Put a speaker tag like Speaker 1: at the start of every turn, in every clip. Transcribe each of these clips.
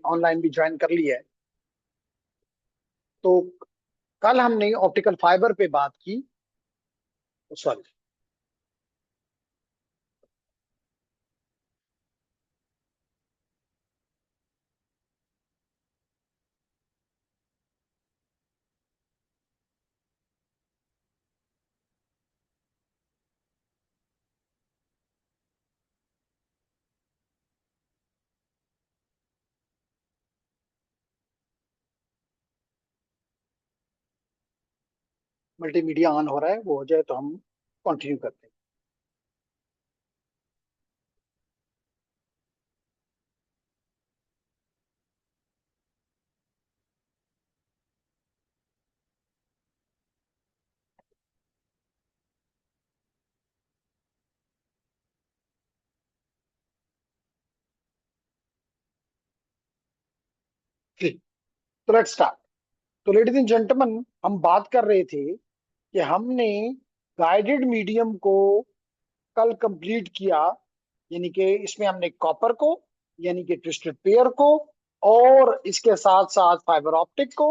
Speaker 1: Online भी join कर ली है। तो कल हमने ऑप्टिकल फाइबर पे बात की। सॉरी। मल्टीमीडिया ऑन हो रहा है, वो हो जाए तो हम कंटिन्यू करते हैं। ठीक, तो लेट्स स्टार्ट। तो लेडीज एंड जेंटलमैन, हम बात कर रहे थे कि हमने गाइडेड मीडियम को कल कंप्लीट किया। यानी कि इसमें हमने कॉपर को, यानी कि ट्विस्टेड पेयर को, और इसके साथ साथ फाइबर ऑप्टिक को।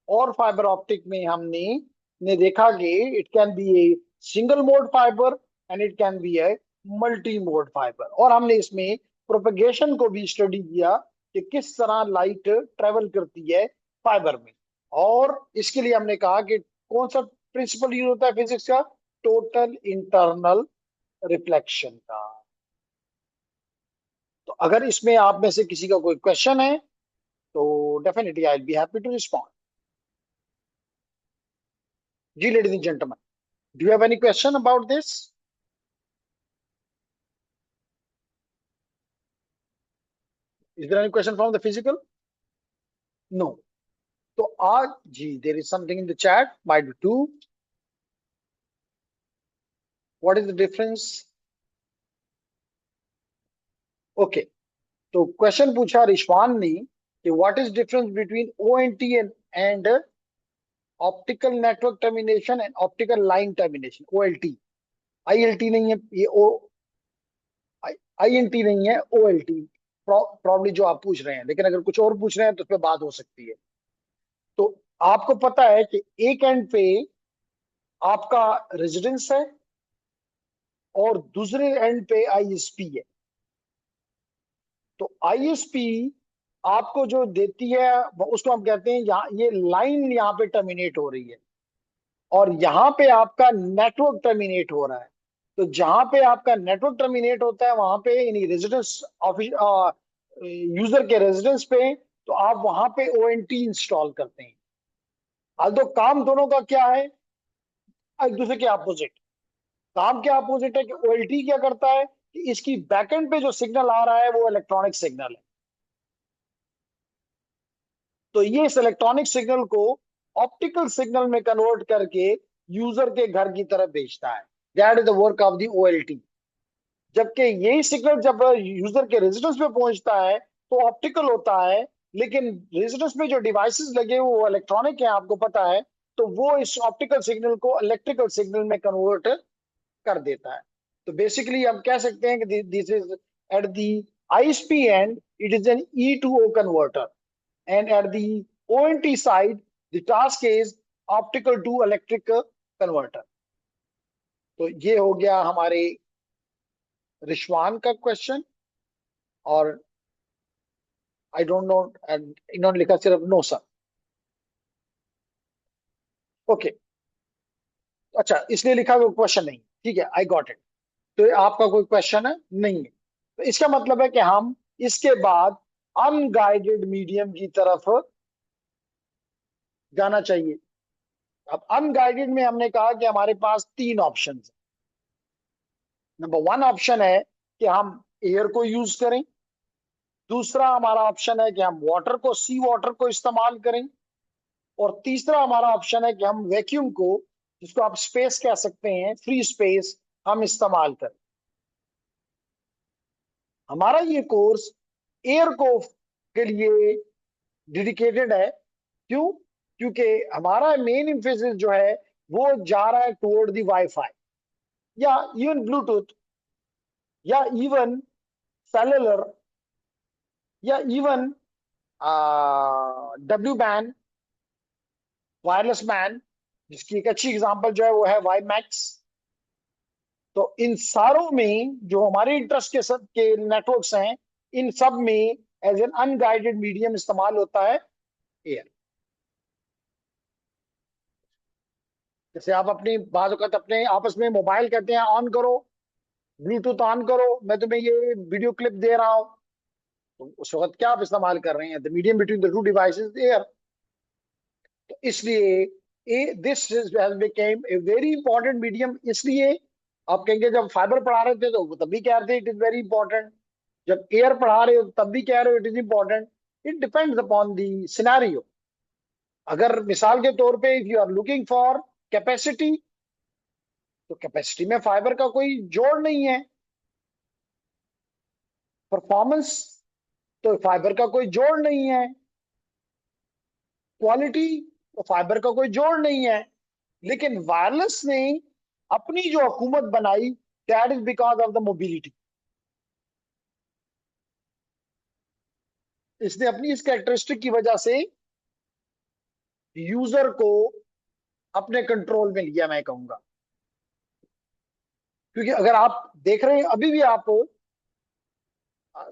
Speaker 1: और फाइबर ऑप्टिक में हमने ने देखा कि it can be a single mode fibre and it can be a multi mode fibre. और हमने इसमें प्रोपेगेशन को भी स्टडी किया कि किस तरह लाइट ट्रेवल करती है फाइबर में। और इसके लिए हमने कहा कि कौन सा प्रिंसिपल यूज होता है फिजिक्स का? टोटल इंटरनल रिफ्लेक्शन का। तो अगर इसमें आप में से किसी का कोई क्वेश्चन है तो definitely I will be happy to respond. जी ladies and gentleman, do you have any question about this? Is there any question from the physical? No. तो आज जी there is something in the chat might be too. What is the difference? Okay. तो question पूछा रिश्वान ने कि what is difference between ONT and optical network termination and optical line termination, OLT. ILT नहीं है ये, ओ आईएनटी नहीं है, OLT. Probably जो आप पूछ रहे हैं, लेकिन अगर कुछ और पूछ रहे हैं तो उस पर बात हो सकती है। तो आपको पता है कि एक एंड पे आपका रेजिडेंस है और दूसरे एंड पे आईएसपी है। तो आईएसपी आपको जो देती है उसको हम कहते हैं, यहाँ ये लाइन यहाँ पे टर्मिनेट हो रही है और यहाँ पे आपका नेटवर्क टर्मिनेट हो रहा है। तो जहां पे आपका नेटवर्क टर्मिनेट होता है वहां पे यानी रेजिडेंस ऑफिस यूजर के रेजिडेंस पे, तो आप वहां पे ओएनटी इंस्टॉल करते हैं। अब तो काम दोनों का क्या है? एक दूसरे के अपोजिट। काम क्या अपोजिट है कि ओएलटी क्या करता है कि इसकी बैकएंड पे जो सिग्नल आ रहा है वो इलेक्ट्रॉनिक सिग्नल है। तो ये इस इलेक्ट्रॉनिक सिग्नल को ऑप्टिकल सिग्नल में कन्वर्ट करके यूजर के घर की तरफ भेजता है। That is the work of the OLT. जबकि यही सिग्नल जब यूजर के रेजिडेंस पे पहुंचता है तो ऑप्टिकल होता है, लेकिन रेजिडेंस में जो डिवाइसेस लगे हुए वो इलेक्ट्रॉनिक है, आपको पता है। तो वो इस ऑप्टिकल सिग्नल को इलेक्ट्रिकल सिग्नल में कन्वर्ट कर देता है। तो बेसिकली हम कह सकते हैं कि this is at the ISP and it is an E to O converter, and at the ONT side the task is optical to electric converter. तो ये हो गया हमारे रिश्वान का क्वेश्चन। और आई डोंट नो, इन्होंने लिखा सिर्फ नो सर। ओके। अच्छा, इसलिए लिखा कोई क्वेश्चन नहीं, ठीक है, आई गॉट इट। तो ये आपका कोई क्वेश्चन है नहीं है, तो इसका मतलब है कि हम इसके बाद अनगाइडेड मीडियम की तरफ जाना चाहिए। अब अनगाइडेड में हमने कहा कि हमारे पास तीन ऑप्शन है। नंबर वन ऑप्शन है कि हम एयर को यूज करें। दूसरा हमारा ऑप्शन है कि हम वाटर को, सी वाटर को इस्तेमाल करें। और तीसरा हमारा ऑप्शन है कि हम वैक्यूम को, जिसको आप स्पेस कह सकते हैं, फ्री स्पेस, हम इस्तेमाल करें। हमारा ये कोर्स एयर को के लिए डेडिकेटेड है। क्यों? क्योंकि हमारा मेन इम्फेसिस जो है वो जा रहा है टुवर्ड दी वाईफाई, या इवन ब्लूटूथ, या इवन सेलुलर, या even W ban, wireless man, जिसकी एक अच्छी एग्जांपल जो है वो है वाई मैक्स। तो इन सारों में जो हमारे इंटरेस्ट के सब के नेटवर्क्स हैं, इन सब में एज एन अनगाइडेड मीडियम इस्तेमाल होता है एयर। जैसे आप अपनी बात वक्त अपने आपस में मोबाइल कहते हैं ऑन करो, ब्लूटूथ ऑन करो, मैं तुम्हें ये वीडियो क्लिप दे रहा हूं, तो उस वक्त क्या आप इस्तेमाल कर रहे हैं? The medium between the two devices air. तो इसलिए this became a very important medium. इसलिए आप कहेंगे जब फाइबर पढ़ा रहे थे तो वो तब भी कह रहे थे इट इज वेरी इंपॉर्टेंट, जब एयर पढ़ा रहे हो तब भी कह रहे हो it is important. It depends upon the scenario. अगर मिसाल के तौर पे if you are looking for capacity, तो कैपेसिटी में फाइबर का कोई जोड़ नहीं है। परफॉर्मेंस, तो फाइबर का कोई जोड़ नहीं है। क्वालिटी, तो फाइबर का कोई जोड़ नहीं है। लेकिन वायरलेस ने अपनी जो हुकूमत बनाई, that is because of the mobility. इसने अपनी इस कैरेक्टरिस्टिक की वजह से यूजर को अपने कंट्रोल में लिया, मैं कहूंगा। क्योंकि अगर आप देख रहे हैं अभी भी आप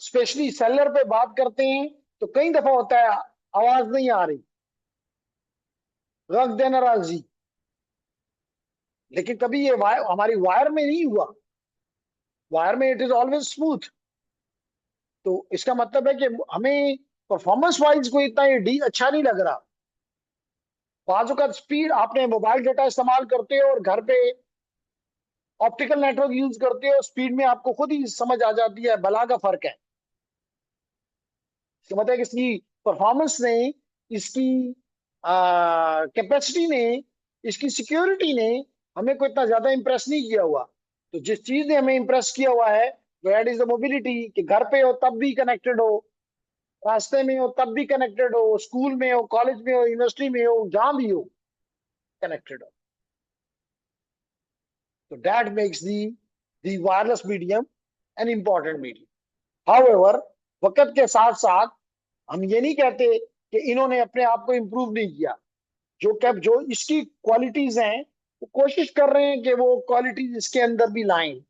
Speaker 1: स्पेशली सेलर पे बात करते हैं तो कई दफा होता है आवाज नहीं आ रही, रख देना राजी। लेकिन कभी ये वायर हमारी वायर में नहीं हुआ, वायर में इट इज ऑलवेज स्मूथ। तो इसका मतलब है कि हमें परफॉर्मेंस वाइज कोई इतना ये डी अच्छा नहीं लग रहा। बाजू का स्पीड, आपने मोबाइल डेटा इस्तेमाल करते हो और घर पे ऑप्टिकल नेटवर्क यूज करते हो, स्पीड में आपको खुद ही समझ आ जाती है भला का फर्क है। इसका मतलब है कि इसकी परफॉर्मेंस ने, इसकी कैपेसिटी ने, इसकी सिक्योरिटी ने हमें कोई इतना ज्यादा इंप्रेस नहीं किया हुआ। तो जिस चीज ने हमें इंप्रेस किया हुआ है दैट इज द मोबिलिटी, कि घर पे हो तब भी कनेक्टेड हो, रास्ते में हो तब भी कनेक्टेड हो, स्कूल में हो, कॉलेज में हो, यूनिवर्सिटी में हो, जहां भी हो कनेक्टेड हो। तो that makes the wireless medium an important medium. However, वक्त के साथ साथ हम ये नहीं कहते कि इन्होंने अपने आप को इंप्रूव नहीं किया। जो इसकी क्वालिटीज हैं, वो कोशिश कर रहे हैं कि वो क्वालिटीज इसके अंदर भी लाएं,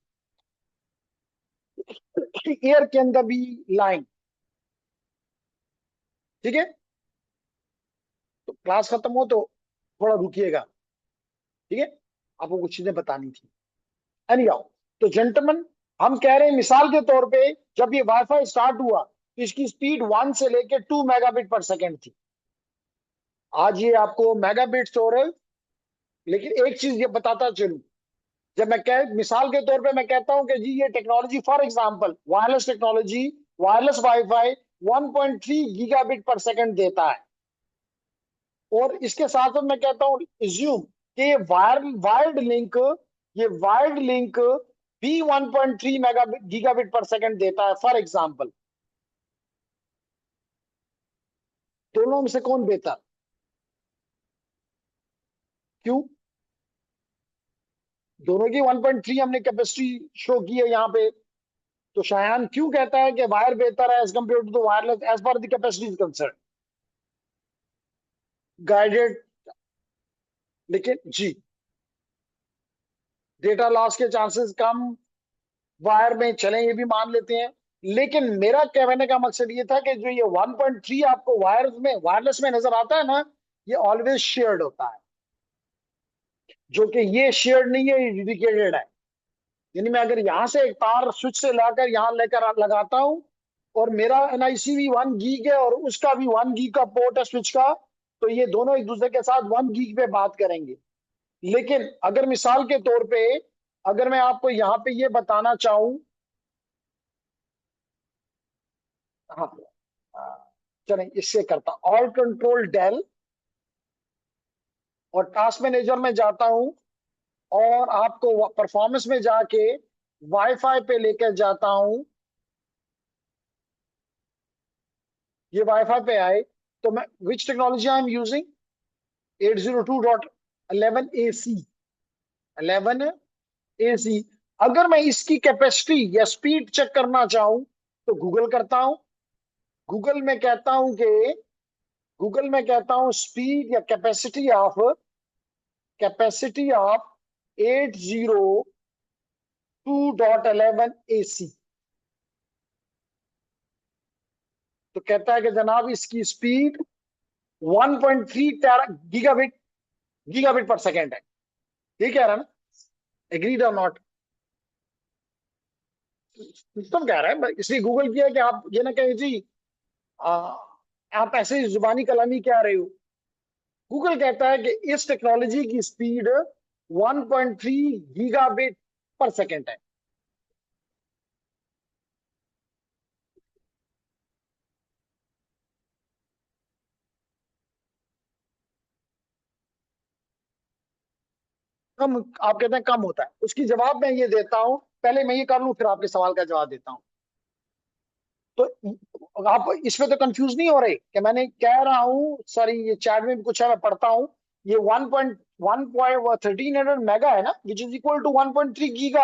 Speaker 1: एयर के अंदर भी लाएं। ठीक है, तो क्लास खत्म हो तो थोड़ा रुकिएगा। ठीक है, आपको कुछ चीजें बतानी थी। एनीहाउ, तो जेंटलमैन, हम कह रहे हैं मिसाल के तौर पे जब ये वाईफाई स्टार्ट हुआ तो इसकी स्पीड 1 से लेके 2 मेगाबिट पर सेकेंड थी। आज ये आपको मेगाबिट्स हो रहे। लेकिन एक चीज ये बताता चलूं, जब मैं कह मिसाल के तौर पे मैं कहता हूं कि जी ये technology, for example wireless technology, wireless wifi 1.3 gigabit per second देता है। और इसके साथ साथ मैं कहता हूं एज्यूम कि ये वायर्ड लिंक भी 1.3 गीगाबिट पर सेकंड देता है, फॉर एग्जांपल। दोनों में से कौन बेहतर? क्यों? दोनों की 1.3 हमने कैपेसिटी शो की है यहाँ पे। तो शायान क्यों कहता है कि वायर बेहतर है as compared to the wireless as far the capacity is concern? Guided, लेकिन जी डेटा लॉस के चांसेस कम, वायर में चले ये भी मान लेते हैं। लेकिन मेरा कहने का मकसद ये था कि जो ये 1.3 आपको वायरलेस में नजर आता है ना, ये ऑलवेज शेयर्ड होता है, जो कि ये शेयर्ड नहीं है, ये डेडिकेटेड है। यानी मैं अगर यहाँ से एक तार स्विच से लाकर यहाँ लेकर लगाता हूँ और मेरा एनआईसी भी 1 गीग है और उसका भी 1 गीग का पोर्ट है स्विच का, तो ये दोनों एक दूसरे के साथ 1 गीग पे बात करेंगे। लेकिन अगर मिसाल के तौर पे अगर मैं आपको यहाँ पे ये बताना चाहूं, हाँ, चलें इससे करता ऑल कंट्रोल डेल और टास्क मैनेजर में जाता हूं और आपको परफॉर्मेंस में जाके वाईफाई पे लेकर जाता हूं। ये वाईफाई पे आए तो मैं विच technology I am using? 802.11ac, 11ac। अगर मैं इसकी कैपेसिटी या स्पीड चेक करना चाहूं तो गूगल करता हूं, गूगल में कहता हूं कि गूगल में कहता हूं स्पीड या कैपेसिटी ऑफ 802.11 AC। तो कहता है कि जनाब इसकी स्पीड 1.3 गीगाबिट गीगाबिट पर सेकेंड है। ये कह रहा है ना? एग्रीड और नॉट? सिस्टम कह रहा है, इसलिए गूगल किया कि आप ये ना कहें जी आ, आप ऐसे ही जुबानी कलामी क्या रहे हो। गूगल कहता है कि इस टेक्नोलॉजी की स्पीड 1.3 गीगाबिट पर सेकेंड है। कम, आप कहते हैं कम होता है, उसकी जवाब मैं ये देता हूं। पहले मैं ये कर लूं फिर आपके सवाल का जवाब देता हूं। तो आप इसमें तो कंफ्यूज नहीं हो रहे कि मैंने कह रहा हूं सॉरी, ये चैट में भी कुछ है, मैं पढ़ता हूं। ये 1.1300 मेगा है ना, which is equal to 1.3 giga.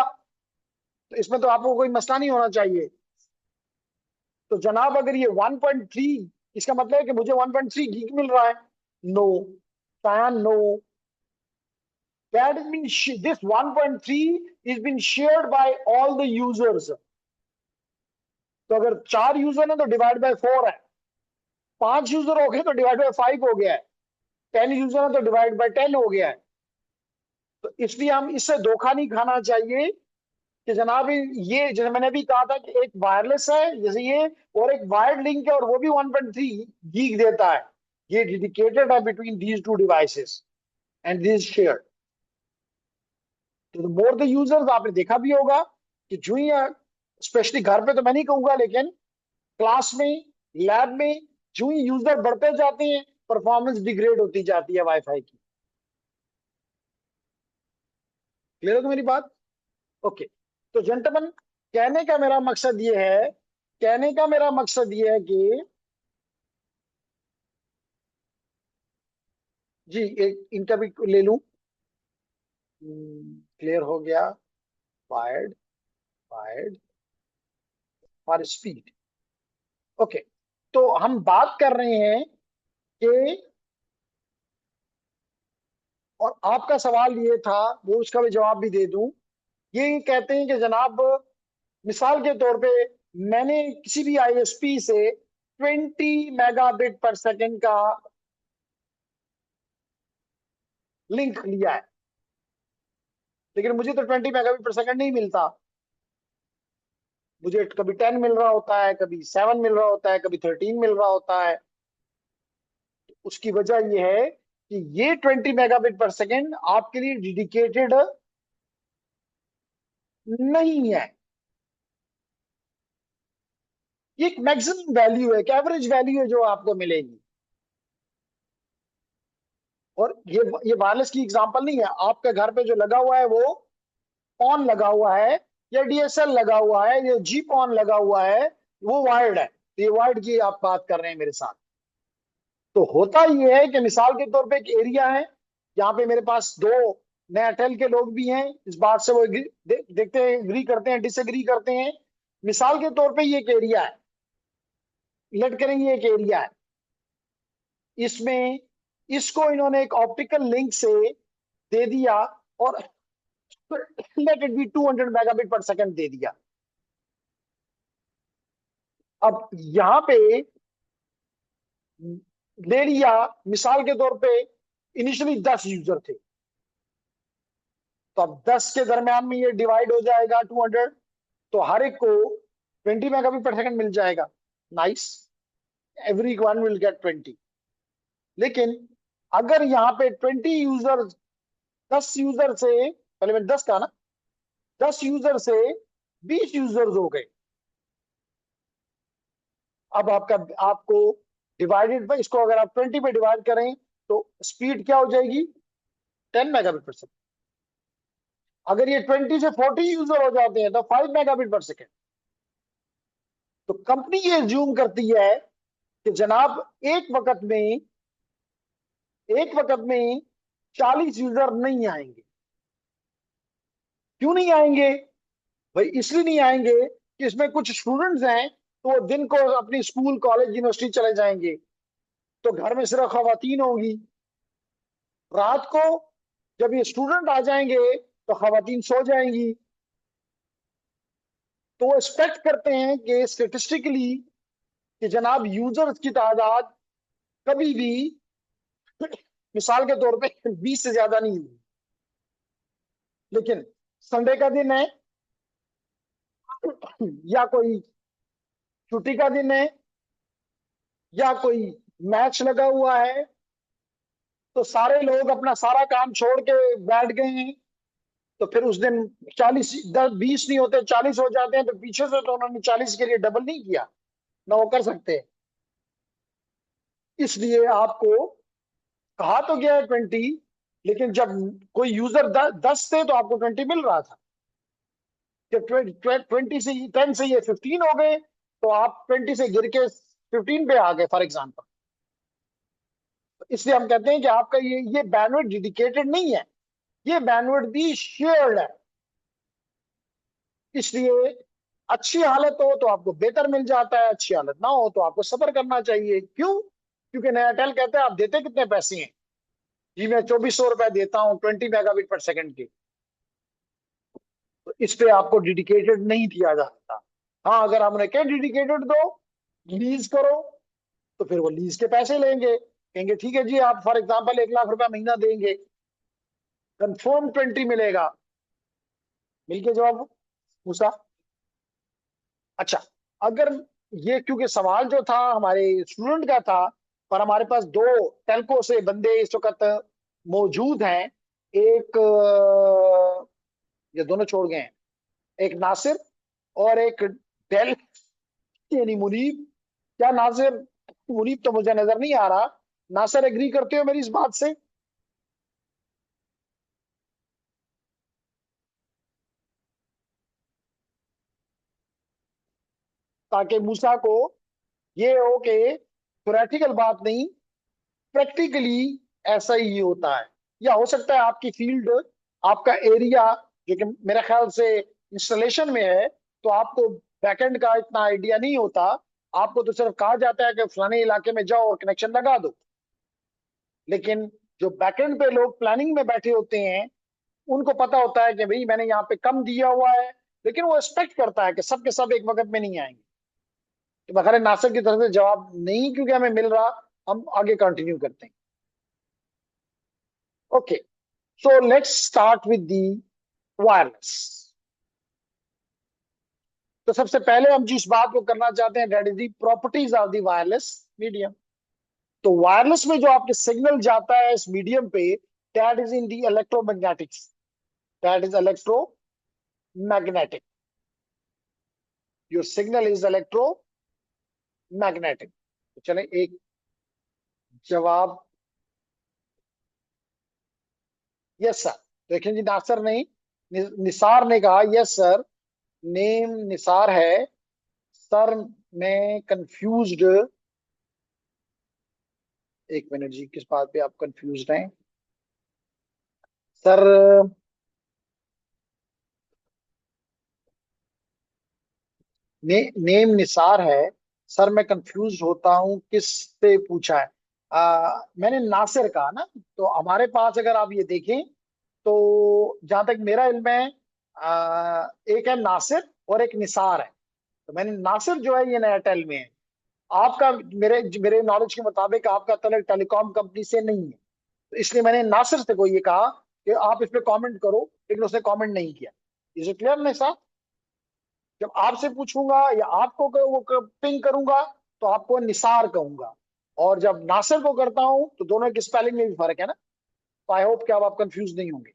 Speaker 1: तो इसमें तो आपको कोई मसला नहीं होना चाहिए। तो जनाब अगर ये 1.3, इसका मतलब है कि मुझे 1.3 गीग मिल रहा है। No, no, that has been this 1.3 is been shared by all the users। तो अगर 4 यूजर है तो डिवाइड बाय 4 है, 5 यूजर हो गए तो डिवाइड बाय 5 हो गया है, 10 यूजर है तो डिवाइड बाय 10 हो गया है। तो इसलिए हम इससे धोखा नहीं खाना चाहिए कि जनाब ये जैसे मैंने अभी कहा था कि एक वायरलेस है जैसे ये, और एक वायर्ड लिंक है और वो भी 1.3 गीग देता है। ये डेडिकेटेड है between these two devices and this share. तो मोर द यूजर्स, आपने देखा भी होगा कि जो ही, स्पेशली घर पे तो मैं नहीं कहूंगा, लेकिन क्लास में, लैब में जो ही यूजर बढ़ते जाते हैं परफॉर्मेंस डिग्रेड होती जाती है वाईफाई की। क्लियर हो तो मेरी बात? ओके। तो जेंटलमैन, कहने का मेरा मकसद ये है, कहने का मेरा मकसद ये है कि जी एक इनका भी ले लूं। क्लियर हो गया। Wired, wired for speed. Okay. तो हम बात कर रहे हैं कि, और आपका सवाल ये था, वो उसका भी जवाब भी दे दूं। ये कहते हैं कि जनाब मिसाल के तौर पे मैंने किसी भी आईएसपी से 20 मेगाबिट पर सेकेंड का लिंक लिया है, लेकिन मुझे तो 20 मेगाबिट पर सेकेंड नहीं मिलता। मुझे कभी 10 मिल रहा होता है, कभी 7 मिल रहा होता है, कभी 13 मिल रहा होता है। उसकी वजह यह है कि ये 20 मेगाबिट पर सेकेंड आपके लिए डेडिकेटेड नहीं है। ये एक मैक्सिमम वैल्यू है, एक एवरेज वैल्यू है जो आपको मिलेगी। और ये वायरलेस की एग्जांपल नहीं है। आपके घर पे जो लगा हुआ है वो ऑन लगा हुआ है, या डीएसएल लगा हुआ है, या जीप ऑन लगा हुआ है, वो वायर्ड है। तो ये वायर्ड की आप बात कर रहे हैं मेरे साथ। तो होता ये है कि मिसाल के तौर पे एक एरिया है जहां पे मेरे पास दो एयरटेल के लोग भी हैं, इस बात से वो देखते हैं, एग्री करते हैं, डिसएग्री करते हैं। मिसाल के तौर पे ये एक एरिया है, लेट करेंगे एक एरिया है, इसमें इसको इन्होंने एक ऑप्टिकल लिंक से दे दिया, और let it be 200 megabit per second दे दिया। अब यहां पे ले लिया, मिसाल के तौर पे इनिशियली 10 यूजर थे, तो अब 10 के दरमियान में ये डिवाइड हो जाएगा 200, तो हर एक को 20 मेगाबिट पर सेकेंड मिल जाएगा। Nice, every one will get 20। लेकिन अगर यहाँ पे 20 यूजर, 10 यूजर से, पहले मैंने 10 कहा ना, 10 यूजर से 20 यूजर्स हो गए। अब आपका, आपको डिवाइडेड बाई, इसको अगर आप 20 पे डिवाइड करें तो स्पीड क्या हो जाएगी? 10 मेगाबिट पर सेकेंड। अगर ये 20 से 40 यूजर हो जाते हैं तो 5 मेगाबिट पर सेकेंड। तो कंपनी ये ज्यूम करती है कि जनाब एक वक्त में 40 यूजर नहीं आएंगे। क्यों नहीं आएंगे भाई? इसलिए नहीं आएंगे कि इसमें कुछ स्टूडेंट्स हैं तो वो दिन को अपनी स्कूल कॉलेज यूनिवर्सिटी चले जाएंगे, तो घर में सिर्फ खवातीन होंगी। रात को जब ये स्टूडेंट आ जाएंगे तो खवातीन सो जाएंगी। तो वो एक्सपेक्ट करते हैं कि स्टेटिस्टिकली कि जनाब यूजर्स की तादाद कभी भी मिसाल के तौर पे 20 से ज्यादा नहीं हुई। लेकिन संडे का दिन है या कोई छुट्टी का दिन है या कोई मैच लगा हुआ है, तो सारे लोग अपना सारा काम छोड़ के बैठ गए हैं। तो फिर उस दिन 40, 10, 20 नहीं होते, 40 हो जाते हैं। तो पीछे से तो उन्होंने 40 के लिए डबल नहीं किया ना, वो कर सकते। इसलिए आपको कहा तो गया है 20, लेकिन जब कोई यूजर 10 थे तो आपको 20 मिल रहा था। जब 20 से 10 से ये 15 हो गए, तो आप 20 से गिर के 15 पे आ गए फॉर एग्जाम्पल। इसलिए हम कहते हैं कि आपका ये बैंडविड्थ डेडिकेटेड नहीं है, ये बैंडविड्थ भी शेयर्ड है। इसलिए अच्छी हालत हो तो आपको बेहतर मिल जाता है, अच्छी हालत ना हो तो आपको सब्र करना चाहिए। क्यों? क्योंकि नया टेल कहते हैं आप देते कितने पैसे हैं? जी मैं 2400 रुपए देता हूँ 20 मेगाबिट पर सेकंड के। तो इस पे आपको डेडिकेटेड नहीं दिया जाता। हाँ, अगर हमने क्या डेडिकेटेड दो, लीज करो, तो फिर वो लीज के पैसे लेंगे, कहेंगे ठीक है जी आप फॉर एग्जांपल 1 लाख रुपया महीना देंगे, कंफर्म 20 मिलेगा। मिल के जवाब मूसा। अच्छा, अगर ये क्योंकि सवाल जो था हमारे स्टूडेंट का था, पर हमारे पास दो टेल्को से बंदे इस वक्त मौजूद हैं। एक ये दोनों छोड़ गए हैं, एक नासिर और एक डेल यानी मुनीब। क्या नासिर? मुनीब तो मुझे नजर नहीं आ रहा। नासिर एग्री करते हो मेरी इस बात से? ताकि मूसा को ये हो कि थ्योरेटिकल बात नहीं, प्रैक्टिकली ऐसा ही होता है। या हो सकता है आपकी फील्ड, आपका एरिया जो कि मेरे ख्याल से इंस्टॉलेशन में है, तो आपको बैकएंड का इतना आइडिया नहीं होता। आपको तो सिर्फ कहा जाता है कि फलाने इलाके में जाओ और कनेक्शन लगा दो। लेकिन जो बैकएंड पे लोग प्लानिंग में बैठे होते हैं, उनको पता होता है कि भाई मैंने यहाँ पे कम दिया हुआ है, लेकिन वो एक्सपेक्ट करता है कि सब के सब एक वक्त में नहीं आएंगे। तो बखैर नासिर की तरफ से जवाब नहीं क्योंकि हमें मिल रहा, हम आगे कंटिन्यू करते हैं। Okay, so let's start with the wireless. तो सबसे पहले हम जिस बात को करना चाहते हैं that is the properties of the wireless medium. तो वायरलेस में जो आपके सिग्नल जाता है इस मीडियम पे, that is in the electromagnetics, that is electromagnetic. Your signal is electromagnetic. तो चले एक जवाब। Yes sir. देखें जी, नासर नहीं, निसार ने कहा यस सर। नेम निसार है सर। मैं कंफ्यूज्ड। एक मिनट जी, किस बात पे आप कंफ्यूज हैं सर? नेम निसार है सर। मैं कंफ्यूज होता हूँ किस पे पूछा है। मैंने नासिर कहा ना। तो हमारे पास अगर आप ये देखें, तो जहां तक मेरा इल्म है, एक है नासिर और एक निसार है। तो मैंने नासिर जो है ये नयाटेल में है। आपका, मेरे मेरे नॉलेज के मुताबिक आपका तलक टेलीकॉम कंपनी से नहीं है। तो इसलिए मैंने नासिर से को ये कहा कि आप इस पे कमेंट करो, लेकिन उसने कमेंट नहीं किया। Is it clear Nisar? जब आपसे पूछूंगा या आपको वो पिंग करूंगा, तो आपको निसार कहूंगा। और जब नासिर को करता हूं तो दोनों की स्पेलिंग में भी फर्क है ना। तो आई होप कि अब आप कंफ्यूज नहीं होंगे।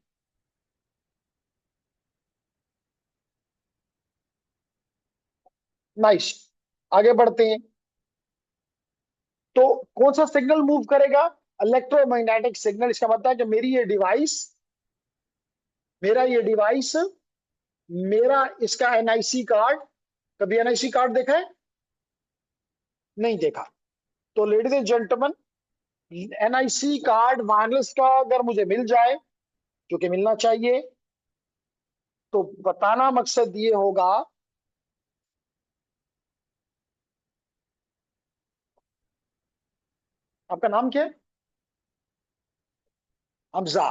Speaker 1: नाइस। आगे बढ़ते हैं। तो कौन सा सिग्नल मूव करेगा? Electromagnetic signal. इसका मतलब है कि मेरा ये डिवाइस, मेरा इसका एनआईसी कार्ड। कभी एनआईसी कार्ड देखा है? नहीं देखा। तो ladies and gentleman, NIC card wireless का अगर मुझे मिल जाए, जो कि मिलना चाहिए, तो बताना मकसद ये होगा आपका नाम क्या है? हमजा।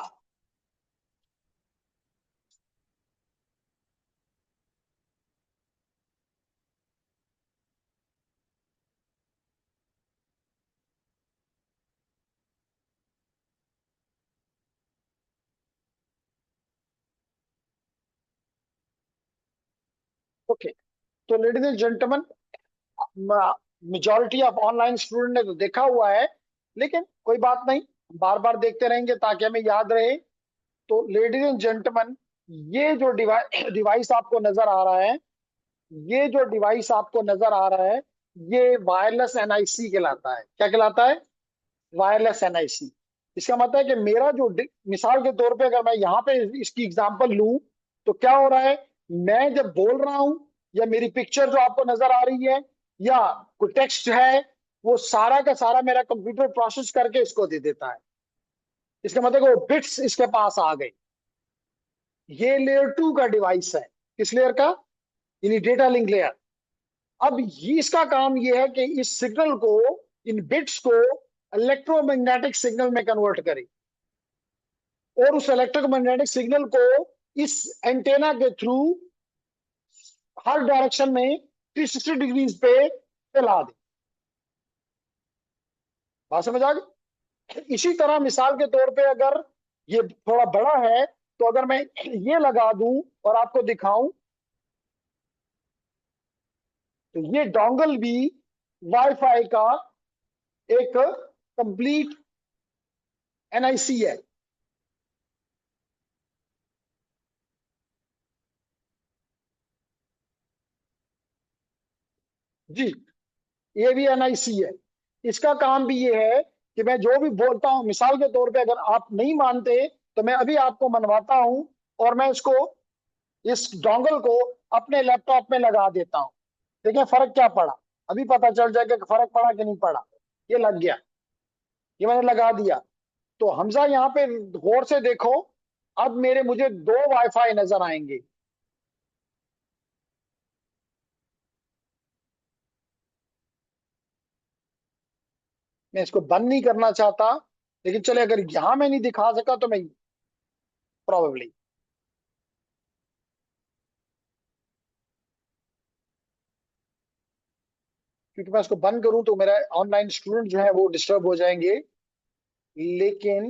Speaker 1: ओके, तो ladies and gentleman, majority of online student ने तो देखा हुआ है, लेकिन कोई बात नहीं, बार बार देखते रहेंगे ताकि हमें याद रहे। तो लेडीज एंड जेंटलमैन, ये जो डिवाइस आपको नजर आ रहा है, ये जो डिवाइस आपको नजर आ रहा है, ये वायरलेस एनआईसी कहलाता है। क्या कहलाता है? Wireless NIC. इसका मतलब है कि मेरा जो मिसाल के तौर पे अगर मैं यहाँ पे इसकी एग्जांपल लूं, तो क्या हो रहा है, मैं जब बोल रहा हूं, या मेरी पिक्चर जो आपको नजर आ रही है, या कोई टेक्स्ट है, वो सारा का सारा मेरा कंप्यूटर प्रोसेस करके इसको दे देता है। इसका मतलब है कि वो बिट्स इसके पास आ गए। ये लेयर 2 का डिवाइस है। किस लेयर का? यानी डेटा लिंक लेयर। अब ये इसका काम ये है कि इस सिग्नल को, इन बिट्स को इलेक्ट्रोमैग्नेटिक सिग्नल में कन्वर्ट करे, और उस इलेक्ट्रोमैग्नेटिक सिग्नल को इस एंटेना के थ्रू हर डायरेक्शन में 360 डिग्रीज पे फैला दे। बात समझ आ गई? इसी तरह मिसाल के तौर पे अगर ये थोड़ा बड़ा है, तो अगर मैं ये लगा दूं और आपको दिखाऊं, तो ये डोंगल भी वाईफाई का एक कंप्लीट एनआईसी है। जी, ये भी एनआईसी है। इसका काम भी ये है कि मैं जो भी बोलता हूं, मिसाल के तौर पे अगर आप नहीं मानते, तो मैं अभी आपको मनवाता हूं, और मैं इसको, इस डोंगल को अपने लैपटॉप में लगा देता हूं। देखिए फर्क क्या पड़ा। अभी पता चल जाएगा कि फर्क पड़ा कि नहीं पड़ा। ये लग गया, ये मैंने लगा दिया। तो हमजा यहाँ पे गौर से देखो, अब मेरे मुझे दो वाईफाई नजर आएंगे। मैं इसको बंद नहीं करना चाहता, लेकिन चले अगर यहां मैं नहीं दिखा सका तो मैं प्रोबेबली, क्योंकि मैं इसको बंद करूं तो मेरा ऑनलाइन स्टूडेंट जो है वो डिस्टर्ब हो जाएंगे। लेकिन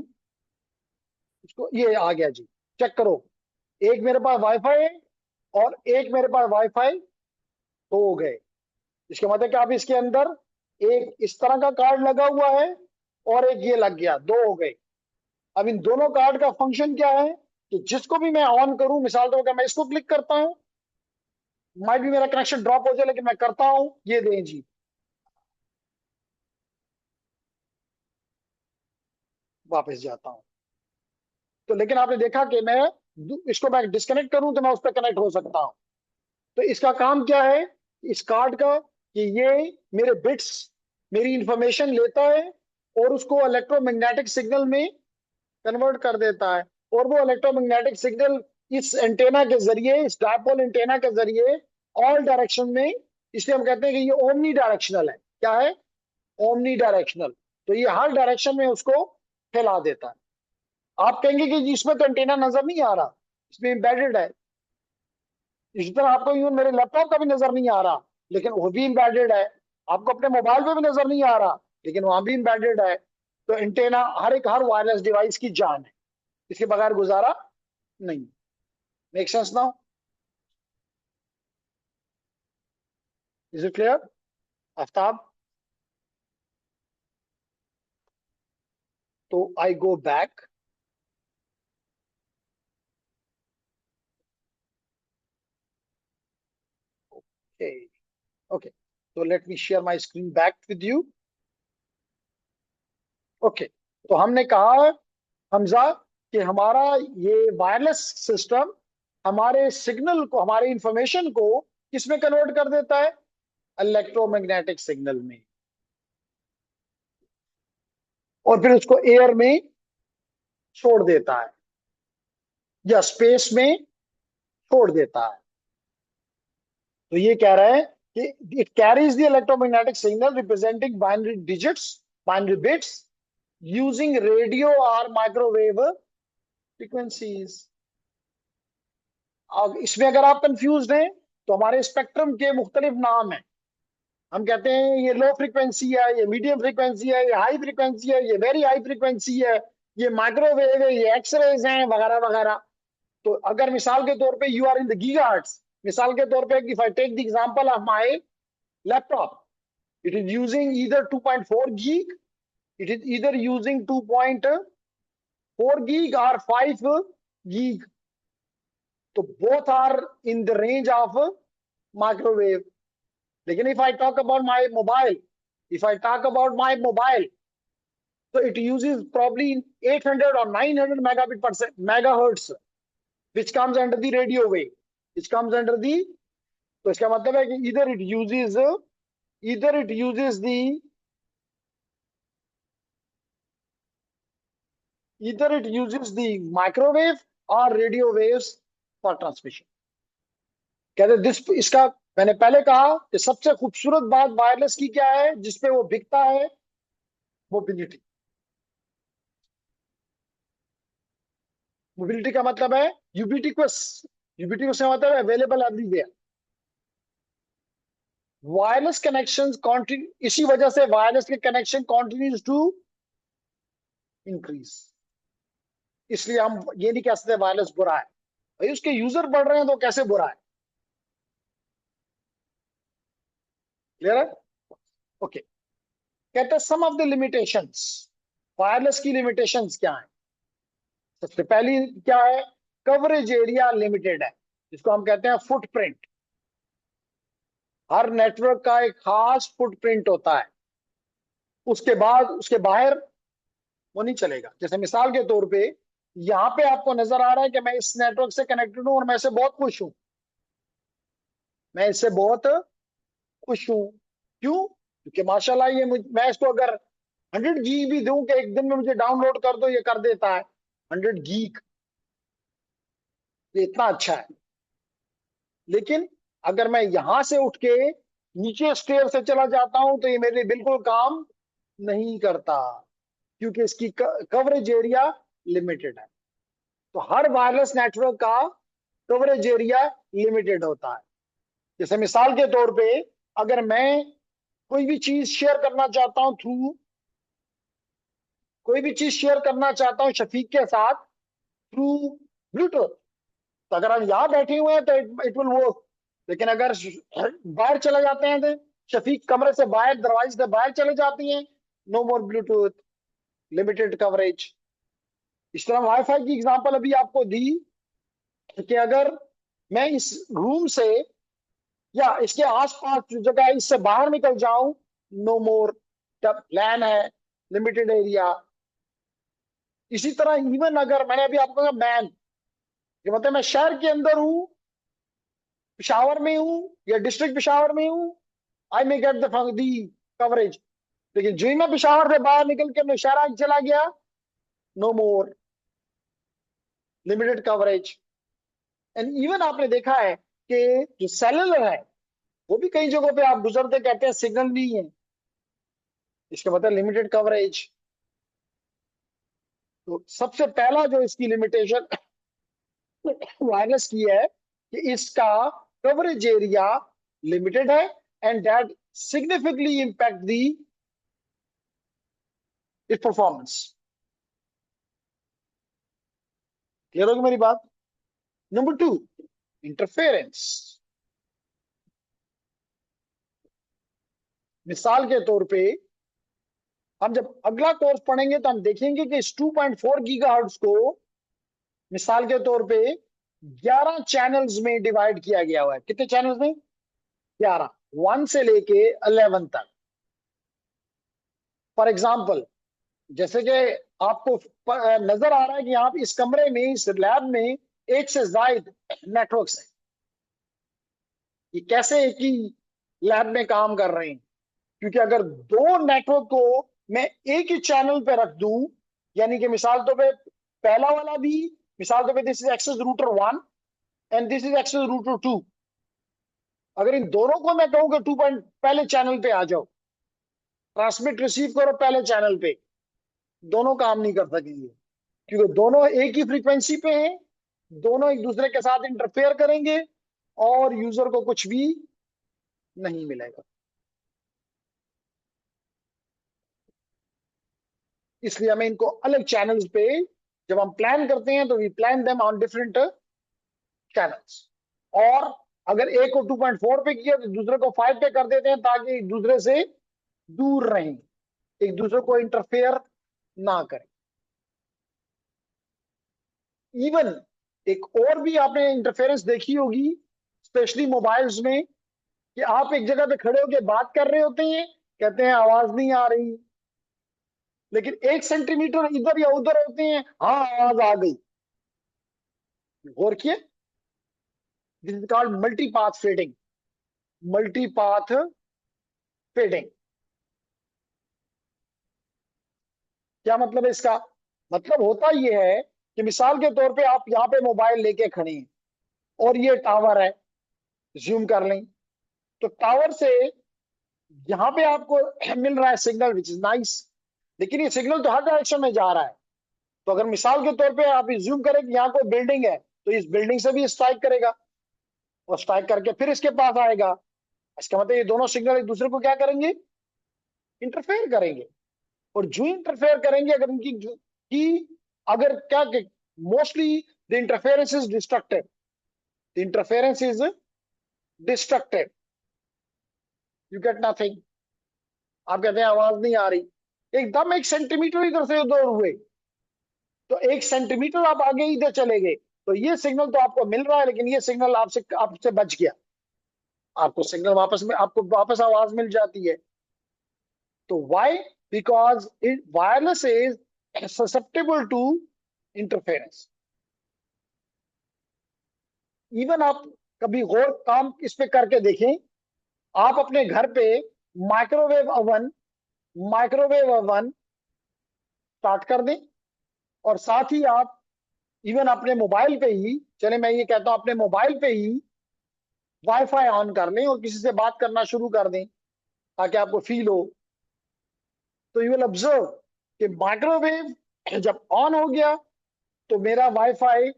Speaker 1: इसको, ये आ गया जी, चेक करो। एक मेरे पास वाईफाई है, और एक मेरे पास वाईफाई हो गए। इसके मतलब कि आप इसके अंदर एक इस तरह का कार्ड लगा हुआ है, और एक ये लग गया, दो हो गए। अब इन दोनों कार्ड का फंक्शन क्या है, कि जिसको भी मैं ऑन करूं, मिसाल तो मैं इसको क्लिक करता हूं, माइट भी मेरा कनेक्शन ड्रॉप हो जाए, लेकिन मैं करता हूं, ये दें जी, वापस जाता हूं। तो लेकिन आपने देखा कि मैं इसको मैं डिस्कनेक्ट करूं तो मैं उस पर कनेक्ट हो सकता हूं। तो इसका काम क्या है, इस कार्ड का, कि ये मेरे बिट्स, मेरी इंफॉर्मेशन लेता है, और उसको इलेक्ट्रोमैग्नेटिक सिग्नल में कन्वर्ट कर देता है। और वो इलेक्ट्रोमैग्नेटिक सिग्नल इस एंटेना के जरिए, इस डायपोल एंटेना के जरिए ऑल डायरेक्शन में, इसलिए हम कहते हैं कि ये ओमनी डायरेक्शनल है। क्या है? Omni directional. तो ये हर डायरेक्शन में उसको फैला देता है। आप कहेंगे कि जी इसमें तो एंटेना नजर नहीं आ रहा, इसमें एम्बेडेड है। इसी तरह आपको यूं मेरे लैपटॉप का भी नजर नहीं आ रहा, लेकिन वो भी एम्बेडेड है। आपको अपने मोबाइल पे भी नजर नहीं आ रहा, लेकिन वहां भी एम्बेडेड है। तो एंटेना हर वायरलेस डिवाइस की जान है, इसके बगैर गुजारा नहीं। Make sense now? Is it clear? Aftab? तो आई गो बैक। ओके, ओके, तो let me share my screen back with you. Okay, तो हमने कहा हमजा, कि हमारा ये वायरलेस सिस्टम हमारे सिग्नल को, हमारे इंफॉर्मेशन को किसमें कन्वर्ट कर देता है? इलेक्ट्रोमैग्नेटिक सिग्नल में। और फिर उसको एयर में छोड़ देता है, या स्पेस में छोड़ देता है। तो ये कह रहा है कि it carries the electromagnetic signal representing binary digits binary bits using radio और माइक्रोवेव फ्रीक्वेंसीज। अब इसमें अगर आप कंफ्यूज हैं तो हमारे स्पेक्ट्रम के मुख्तलिफ नाम हैं। हम कहते हैं ये लो फ्रीक्वेंसी है, ये मीडियम फ्रीक्वेंसी है, ये हाई फ्रीक्वेंसी है, ये वेरी हाई फ्रीक्वेंसी है, ये माइक्रोवेव है, ये एक्सरेज हैं, वगैरह वगैरह। तो अगर मिसाल के तौर पे you are in the gigahertz, मिसाल के तौर पे if I take the example of my laptop, it is using either 2.4 gig, it is either using 2.4 gig और 5 गीग। तो both are in the range of microwave. लेकिन if I talk about my mobile, if I talk about my mobile, so it uses probably 800 or 900 megabit per megahertz, which comes under the radio wave, which comes under the, तो इसका मतलब है कि either it uses the microwave or radio waves for transmission। कहते this इसका, मैंने पहले कहा कि सबसे खूबसूरत बात वायरलेस की क्या है, जिसपे वो बिकता है, मोबिलिटी। मोबिलिटी का मतलब है यूबिक्विटस, यूबिक्विटस का मतलब है available everywhere. Wireless connections continue, इसी वजह से वायरलेस के कनेक्शन कंटिन्यूज टू इंक्रीज। इसलिए हम ये नहीं कह सकते वायरलेस बुरा है, भाई उसके यूजर बढ़ रहे हैं तो कैसे बुरा है। क्लियर है? ओके। कहते हैं सम ऑफ द लिमिटेशंस, वायरलेस की लिमिटेशंस क्या है। सबसे पहली क्या है, कवरेज एरिया लिमिटेड है, जिसको हम कहते हैं फुटप्रिंट। हर नेटवर्क का एक खास फुटप्रिंट होता है, उसके बाद उसके बाहर वो नहीं चलेगा। जैसे मिसाल के तौर पे यहां पे आपको नजर आ रहा है कि मैं इस नेटवर्क से कनेक्टेड हूं और मैं इससे बहुत खुश हूं, मैं इससे बहुत खुश हूं। क्यों? क्योंकि माशाल्लाह ये मैं इसको अगर 100 गीग भी दूं कि एक दिन में मुझे डाउनलोड कर दो, ये कर देता है 100 गीग, ये इतना अच्छा है। लेकिन अगर मैं यहां से उठ के नीचे स्टेयर से चला जाता हूं तो ये मेरे लिए बिल्कुल काम नहीं करता, क्योंकि इसकी कवरेज एरिया लिमिटेड है। तो हर वायरलेस नेटवर्क का कवरेज एरिया लिमिटेड होता है। जैसे मिसाल के तौर पे अगर मैं कोई भी चीज शेयर करना चाहता हूं कोई भी चीज शेयर करना चाहता हूं शफीक के साथ थ्रू ब्लूटूथ, तो अगर हम यहां बैठे हुए हैं तो इट विल वर्क। लेकिन अगर बाहर चले जाते हैं तो शफीक कमरे से बाहर, दरवाजे से बाहर चले जाती हैं, नो मोर ब्लूटूथ, लिमिटेड कवरेज। इस तरह वाईफाई की एग्जांपल अभी आपको दी कि अगर मैं इस रूम से या इसके आसपास जो जगह है इससे बाहर निकल जाऊं, नो मोर, प्लान है, लिमिटेड एरिया। इसी तरह इवन अगर मैंने अभी आपको कहा मैन, ये मतलब मैं शहर के अंदर हूं, पिशावर में हूं या डिस्ट्रिक्ट पिशावर में हूं, आई मे गेट द कवरेज। लेकिन जो ही मैं पिशावर से बाहर निकल के मैं शहर चला गया, no more, limited coverage. And even आपने देखा है कि जो सेलुलर है वो भी कई जगहों पे आप गुजरते कहते हैं सिग्नल नहीं है, इसका मतलब लिमिटेड कवरेज। तो सबसे पहला जो इसकी लिमिटेशन वायरलेस की है कि इसका कवरेज एरिया लिमिटेड है, and that significantly impact the it performance. Clear होगी मेरी बात? Number 2, interference. मिसाल के तौर पे हम जब अगला कोर्स पढ़ेंगे तो हम देखेंगे कि इस 2.4 गीगाहर्ट्ज को मिसाल के तौर पे 11 चैनल्स में डिवाइड किया गया हुआ है। कितने चैनल्स में? 11, 1 से लेके 11 तक। फॉर एग्जाम्पल, जैसे कि आपको नजर आ रहा है कि यहाँ पे इस कमरे में, इस लैब में एक से ज्यादा नेटवर्क्स है। ये कैसे एक ही लैब में काम कर रहे हैं? क्योंकि अगर दो नेटवर्क को मैं एक ही चैनल पे रख दूं, यानी कि मिसाल तौर पे पहला वाला भी, मिसाल तौर पे this is access router 1 and this is access router 2, अगर इन दोनों को मैं कहूँ कि 2 पॉइंट पहले चैनल पे आ जाओ, ट्रांसमिट रिसीव करो पहले चैनल पे, दोनों काम नहीं कर सकेंगे, क्योंकि दोनों एक ही फ्रीक्वेंसी पे हैं, दोनों एक दूसरे के साथ इंटरफेयर करेंगे और यूजर को कुछ भी नहीं मिलेगा। इसलिए हमें इनको अलग चैनल्स पे, जब हम प्लान करते हैं तो we plan them on different channels. और अगर एक को 2.4 पे किया तो दूसरे को 5 पे कर देते हैं, ताकि एक दूसरे से दूर रहें, एक दूसरे को इंटरफेयर ना करें। इवन एक और भी आपने इंटरफेरेंस देखी होगी, स्पेशली मोबाइल्स में, कि आप एक जगह पे खड़े होकर बात कर रहे होते हैं, कहते हैं आवाज नहीं आ रही, लेकिन 1 सेंटीमीटर इधर या उधर होते हैं, हाँ आवाज आ गई। गौर किए, this is called multipath fading. Multipath fading क्या मतलब है इसका? मतलब होता यह है कि मिसाल के तौर पे आप यहाँ पे मोबाइल लेके खड़े हैं और ये टावर है, जूम कर लें, तो टावर से यहाँ पे आपको मिल रहा है सिग्नल विच इज नाइस, लेकिन ये सिग्नल तो हर डायरेक्शन में जा रहा है। तो अगर मिसाल के तौर पे आप ज्यूम करें कि यहाँ कोई बिल्डिंग है, तो इस बिल्डिंग से भी स्ट्राइक करेगा और स्ट्राइक करके फिर इसके पास आएगा। इसका मतलब ये दोनों सिग्नल एक दूसरे को क्या करेंगे? इंटरफेयर करेंगे। और जो इंटरफेयर करेंगे, अगर इनकी की अगर क्या, mostly the interference is destructive, the interference is destructive, you get nothing. आप कहते हैं आवाज नहीं आ रही, एकदम 1 सेंटीमीटर इधर से उधर हुए, तो 1 सेंटीमीटर आप आगे इधर चले गए, तो ये सिग्नल तो आपको मिल रहा है, लेकिन ये सिग्नल आपसे बच गया, आपको सिग्नल वापस में, आपको वापस आवाज मिल जाती है। तो why? Because it wireless is susceptible to interference. Even आप कभी गौर काम इस पे करके देखें, आप अपने घर पे microwave oven microwave oven start कर दें, और साथ ही आप इवन अपने मोबाइल पे ही, चले मैं ये कहता हूं अपने मोबाइल पे ही वाईफाई ऑन कर लें और किसी से बात करना शुरू कर दें, ताकि आपको फील हो। तो यू विल ऑब्जर्व कि माइक्रोवेव जब ऑन हो गया तो मेरा वाईफाई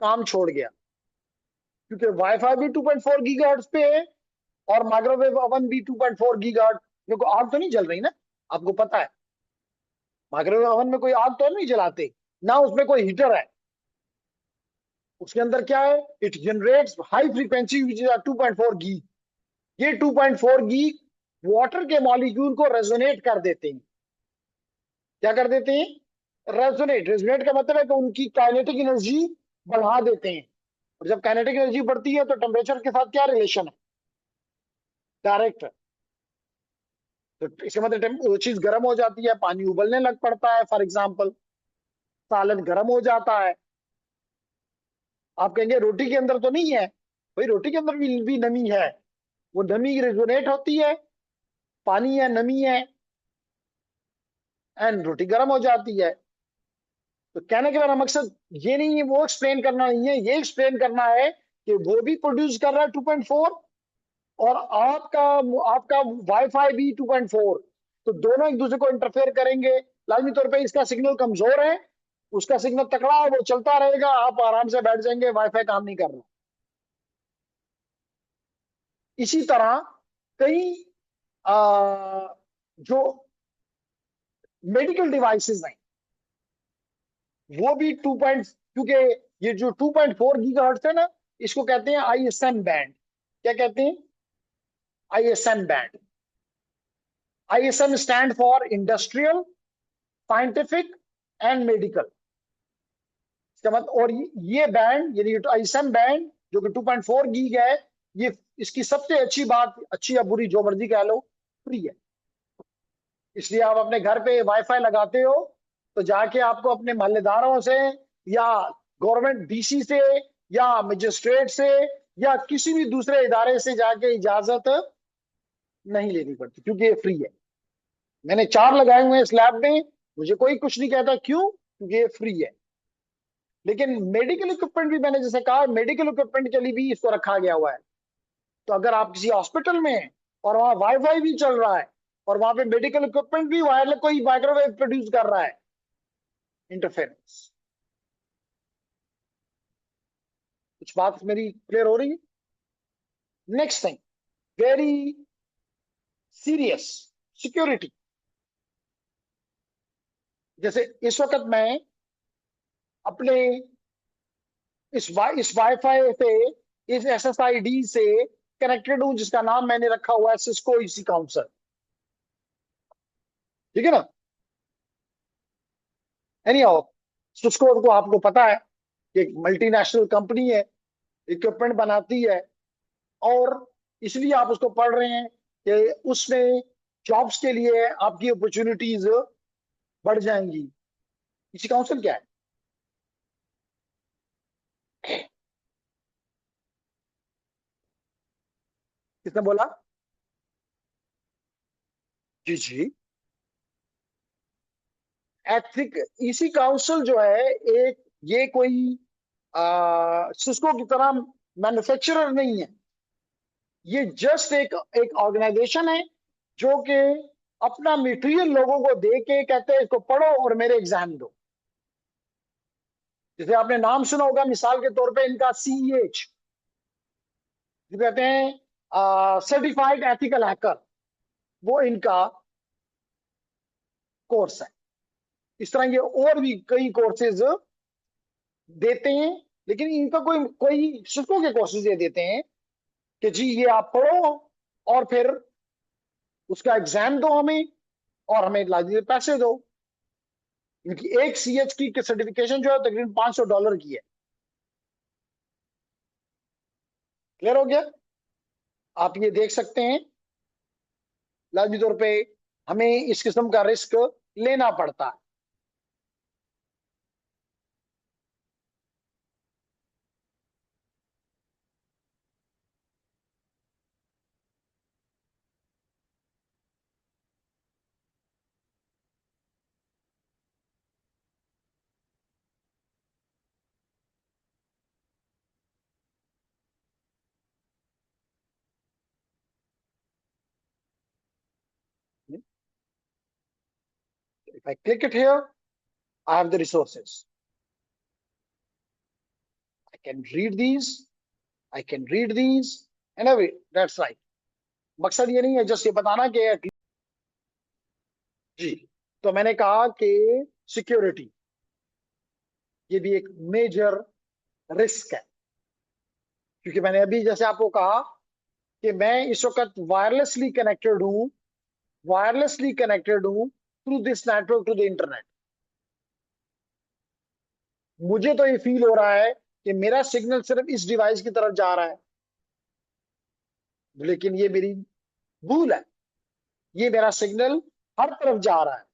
Speaker 1: काम छोड़ गया, क्योंकि वाईफाई भी 2.4 गीगाहर्ट्ज पे है और माइक्रोवेव ओवन भी 2.4 गीगाहर्ट्ज। मेरे को आग तो नहीं जल रही ना, आपको पता है माइक्रोवेव ओवन में कोई आग तो नहीं जलाते ना, उसमें कोई हीटर है। उसके अंदर क्या है? It generates high frequency which is 2.4 गी। ये 2.4 गी वाटर के मॉलिक्यूल को रेजोनेट कर देते हैं। क्या कर देते हैं? रेजोनेट। रेजोनेट का मतलब है कि उनकी काइनेटिक एनर्जी बढ़ा देते हैं, और जब काइनेटिक एनर्जी बढ़ती है तो टेम्परेचर के साथ क्या रिलेशन है? डायरेक्ट। तो इसका मतलब वो चीज गर्म हो जाती है, पानी उबलने लग पड़ता है, फॉर एग्जाम्पल सालन गर्म हो जाता है। आप कहेंगे रोटी के अंदर तो नहीं है, भाई रोटी के अंदर भी नमी है, वो नमी रेजोनेट होती है, पानी है, नमी है, एंड रोटी गर्म हो जाती है। तो कहने के मेरा मकसद ये नहीं है, वो एक्सप्लेन करना नहीं है, ये एक्सप्लेन करना है कि वो भी प्रोड्यूस कर रहा है 2.4, और आपका आपका वाईफाई भी 2.4, तो दोनों एक दूसरे को इंटरफेयर करेंगे। लाजमी तौर पे इसका सिग्नल कमजोर है, उसका सिग्नल तकड़ा है, वो चलता रहेगा, आप आराम से बैठ जाएंगे, वाईफाई काम नहीं कर रहा। इसी तरह कई जो मेडिकल डिवाइसेस हैं, वो भी क्योंकि ये जो 2.4 गीगाहर्ट्ज है ना, इसको कहते हैं आईएसएम बैंड। क्या कहते हैं? ISM band. ISM stand for industrial, scientific and medical. इसका मतलब, और ये बैंड यानी आईएसएम बैंड जो कि 2.4 गीग है, ये इसकी सबसे अच्छी बात, अच्छी या बुरी जो मर्जी कह लो, फ्री है। इसलिए आप अपने घर पे वाईफाई लगाते हो तो जाके आपको अपने मोहल्लेदारों से या गवर्नमेंट डीसी से या मजिस्ट्रेट से या किसी भी दूसरे इदारे से जाके इजाजत नहीं लेनी पड़ती, क्योंकि ये फ्री है। मैंने 4 लगाए हुए हैं इस लैब में, मुझे कोई कुछ नहीं कहता, क्यों? क्योंकि ये फ्री है। लेकिन मेडिकल इक्विपमेंट भी, मैंने जैसे कहा, मेडिकल इक्विपमेंट के लिए भी इसको रखा गया हुआ है। तो अगर आप किसी हॉस्पिटल में हैं और वहां वाईफाई भी चल रहा है और वहां पे मेडिकल इक्विपमेंट भी वायरलेस कोई माइक्रोवेव प्रोड्यूस कर रहा है, इंटरफेरेंस। कुछ बात मेरी क्लियर हो रही है? Next thing, very serious, security. जैसे इस वक्त मैं अपने इस वाईफाई से, इस SSID से कनेक्टेड हूं, जिसका नाम मैंने रखा हुआ है सिस्को ईसी काउंसल। ठीक है ना? एनी हाउ, सिस्को को आपको पता है कि एक मल्टीनेशनल कंपनी है, इक्विपमेंट बनाती है, और इसलिए आप उसको पढ़ रहे हैं कि उसमें जॉब्स के लिए आपकी अपॉर्चुनिटीज बढ़ जाएंगी। इसी काउंसिल क्या है? किसने बोला? जी जी। एथिक इसी काउंसिल जो है, एक ये कोई सिस्को की तरह मैन्युफैक्चरर नहीं है। ये जस्ट एक ऑर्गेनाइजेशन है जो कि अपना मटेरियल लोगों को दे के कहते हैं इसको पढ़ो और मेरे एग्जाम दो। जैसे आपने नाम सुना होगा, मिसाल के तौर पे इनका CEH, जो कहते हैं सर्टिफाइड एथिकल हैकर, वो इनका कोर्स है। इस तरह ये और भी कई कोर्सेज देते हैं, लेकिन इनका कोई कोई सिस्को के कोर्सेज ये देते हैं कि जी ये आप पढ़ो और फिर उसका एग्जाम दो हमें, और हमें लाजिए पैसे दो। इनकी एक CH की सर्टिफिकेशन जो है तकरीबन $500 की है। क्लियर हो गया? आप ये देख सकते हैं, लाजमी तौर पे हमें इस किस्म का रिस्क लेना पड़ता है। If I click it here, I have the resources. I can read these. I can read these. And every that's right. मकसद ये नहीं है जस्ट ये बताना कि जी। तो मैंने कहा कि सिक्योरिटी ये भी एक मेजर रिस्क है, क्योंकि मैंने अभी जैसे आपको कहा कि मैं इस वक्त वायरलेसली कनेक्टेड हूं through this network to the internet. मुझे तो ये फील हो रहा है कि मेरा सिग्नल सिर्फ इस डिवाइस की तरफ जा रहा है, लेकिन ये मेरी भूल है। ये मेरा सिग्नल हर तरफ जा रहा है।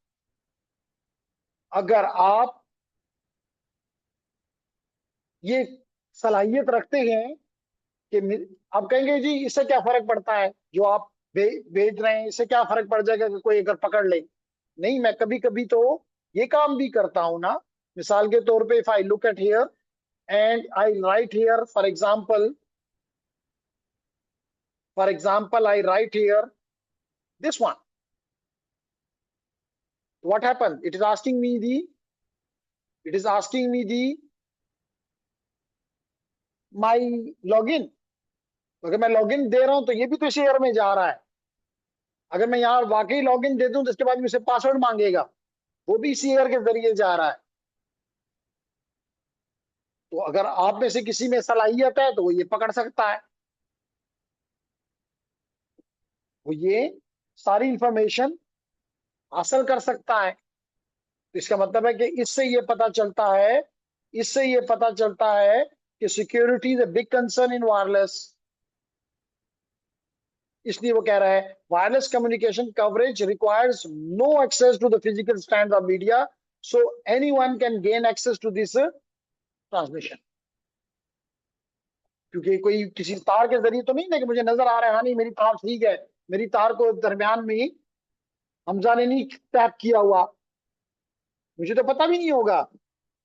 Speaker 1: अगर आप ये सलाहियत रखते हैं कि आप कहेंगे जी इससे क्या फर्क पड़ता है, जो आप भेज रहे हैं इससे क्या फर्क पड़ जाएगा कि कोई अगर पकड़ ले। नहीं, मैं कभी कभी तो ये काम भी करता हूं ना। मिसाल के तौर पे if I look at here and I right here, for example I right here this one. What happened? It is asking me the my login. अगर मैं लॉगिन दे रहा हूं तो ये भी तो शेयर में जा रहा है। अगर मैं यहाँ वाकई लॉगिन दे दूं तो इसके बाद मुझसे पासवर्ड मांगेगा, वो भी शेयर के जरिए जा रहा है। तो अगर आप में से किसी में सलाहियत है तो वो ये पकड़ सकता है, वो ये सारी इंफॉर्मेशन हासिल कर सकता है। तो इसका मतलब है कि इससे ये पता चलता है कि security is a big concern in wireless. इसलिए वो कह रहा है wireless communication coverage requires no access to the physical stand of media, so anyone can gain access to this transmission. क्योंकि कोई किसी तार के जरिए तो नहीं ना कि मुझे नजर आ रहा है, हाँ नहीं मेरी तार ठीक है, मेरी तार को दरमियान में हमजा ने नहीं टैप किया हुआ, मुझे तो पता भी नहीं होगा।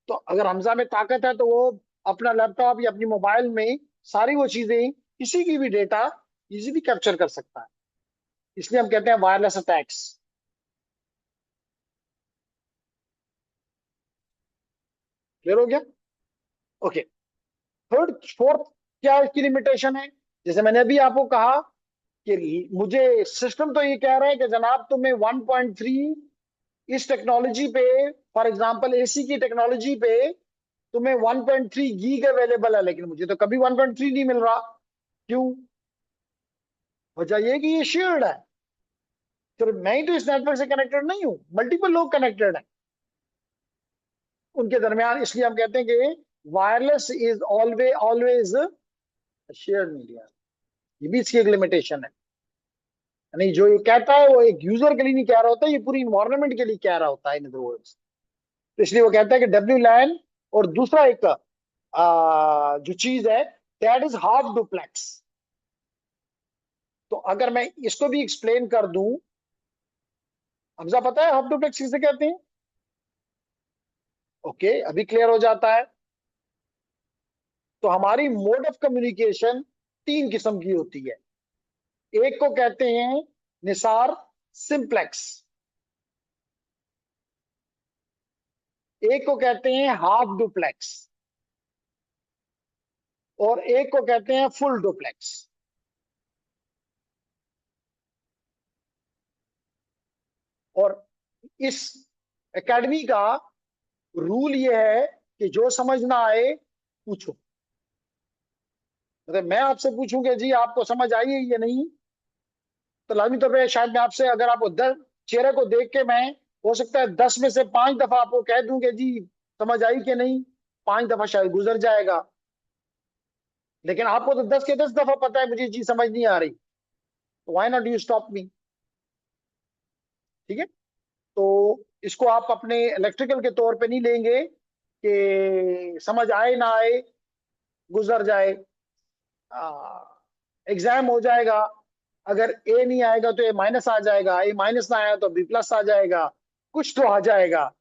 Speaker 1: तो अगर हमजा में ताकत है तो वो अपना लैपटॉप या अपनी मोबाइल में सारी वो चीजें, किसी की भी डेटा इजीली कैप्चर कर सकता है। इसलिए हम कहते हैं वायरलेस अटैक्स। क्लियर हो गया? ओके। थर्ड फोर्थ क्या इसकी लिमिटेशन है? जैसे मैंने अभी आपको कहा कि मुझे सिस्टम तो ये कह रहा है कि जनाब तुम्हें 1.3 इस टेक्नोलॉजी पे, फॉर एग्जांपल एसी की टेक्नोलॉजी पे तुम्हें 1.3 गीग अवेलेबल है, लेकिन मुझे तो कभी 1.3 नहीं मिल रहा। क्यों? वजह ये कि ये शेयर्ड है। सिर्फ मैं ही तो इस नेटवर्क से कनेक्टेड नहीं हूं, मल्टीपल लोग कनेक्टेड हैं उनके दरमियान। इसलिए हम कहते हैं कि wireless is always always shared media. ये भी इसकी एक लिमिटेशन है। यानी जो ये कहता है वो एक यूजर के लिए नहीं कह रहा होता, ये पूरी इन्वायरमेंट के लिए कह रहा होता है, इन अदर वर्ड्स। तो इसलिए वो कहता है कि डब्ल्यू लैन, और दूसरा एक जो चीज है दैट इज हाफ डुप्लेक्स। तो अगर मैं इसको भी एक्सप्लेन कर दूं, हमजा पता है हाफ डुप्लेक्स किसे कहते हैं? ओके, अभी क्लियर हो जाता है। तो हमारी मोड ऑफ कम्युनिकेशन तीन किस्म की होती है। एक को कहते हैं निसार सिंप्लेक्स, एक को कहते हैं हाफ डुप्लेक्स, और एक को कहते हैं फुल डुप्लेक्स। और इस एकेडमी का रूल ये है कि जो समझ ना आए पूछो। मतलब मैं आपसे पूछूंगा जी आपको समझ आई है या नहीं, तो लाजमी तौर पर शायद मैं आपसे, अगर आपको 10 चेहरे को देख के मैं, हो सकता है 10 में से 5 दफा आपको कह दूं कि जी समझ आई कि नहीं, 5 दफा शायद गुजर जाएगा। लेकिन आपको तो 10 के 10 दफा पता है मुझे चीज समझ नहीं आ रही, तो why not you stop me? ठीक है? तो इसको आप अपने इलेक्ट्रिकल के तौर पे नहीं लेंगे कि समझ आए ना आए गुजर जाए। एग्जाम हो जाएगा, अगर ए नहीं आएगा तो ए माइनस आ जाएगा, ए माइनस ना आया तो बी प्लस आ जाएगा, कुछ तो आ जाएगा।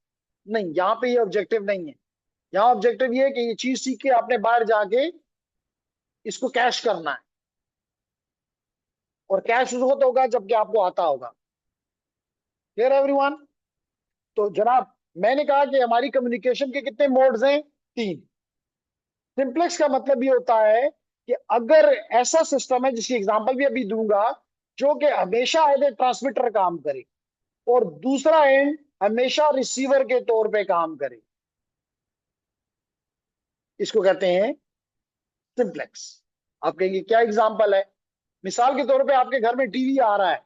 Speaker 1: नहीं, यहाँ पे ये ऑब्जेक्टिव नहीं है। यहाँ ऑब्जेक्टिव ये है कि ये चीज सीख के आपने बाहर जाके इसको कैश करना है, और कैश उस वक्त होगा जबकि आपको आता होगा। Clear everyone? तो जनाब, मैंने कहा कि हमारी कम्युनिकेशन के कितने मोड्स हैं? तीन। सिंप्लेक्स का मतलब ये होता है कि अगर ऐसा सिस्टम है, जिसकी एग्जांपल भी अभी दूंगा, जो कि हमेशा एज ए ट्रांसमीटर काम करे और दूसरा एंड हमेशा रिसीवर के तौर पे काम करे, इसको कहते हैं सिंप्लेक्स। आप कहेंगे क्या एग्जांपल है? मिसाल के तौर पे आपके घर में टीवी आ रहा है,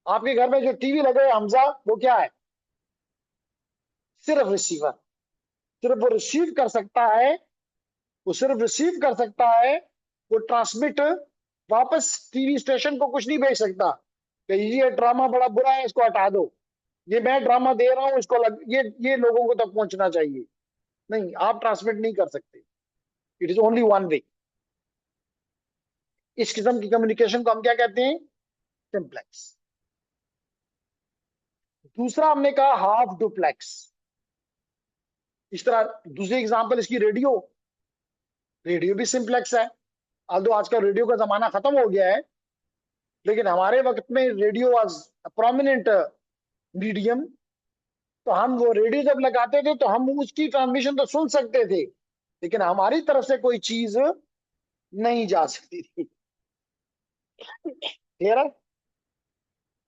Speaker 1: आपके घर में जो टीवी लगे है हमजा, वो क्या है? सिर्फ रिसीवर। सिर्फ वो रिसीव कर सकता है, वो सिर्फ रिसीव कर सकता है, वो ट्रांसमिट वापस टीवी स्टेशन को कुछ नहीं भेज सकता कि ये ड्रामा बड़ा बुरा है इसको हटा दो, ये मैं ड्रामा दे रहा हूं इसको ये लोगों को तक पहुंचना चाहिए। नहीं, आप ट्रांसमिट नहीं कर सकते। It is only one way. इस किस्म की कम्युनिकेशन को हम क्या कहते हैं? सिंप्लेक्स। दूसरा हमने कहा हाफ डुप्लेक्स। इस तरह दूसरी एग्जांपल इसकी रेडियो। रेडियो भी सिंप्लेक्स है। although आजकल रेडियो का जमाना खत्म हो गया है, लेकिन हमारे वक्त में रेडियो वाज प्रोमिनेंट मीडियम। तो हम वो रेडियो जब लगाते थे तो हम उसकी ट्रांसमिशन तो सुन सकते थे, लेकिन हमारी तरफ से कोई चीज नहीं जा सकती थी। क्लियर है?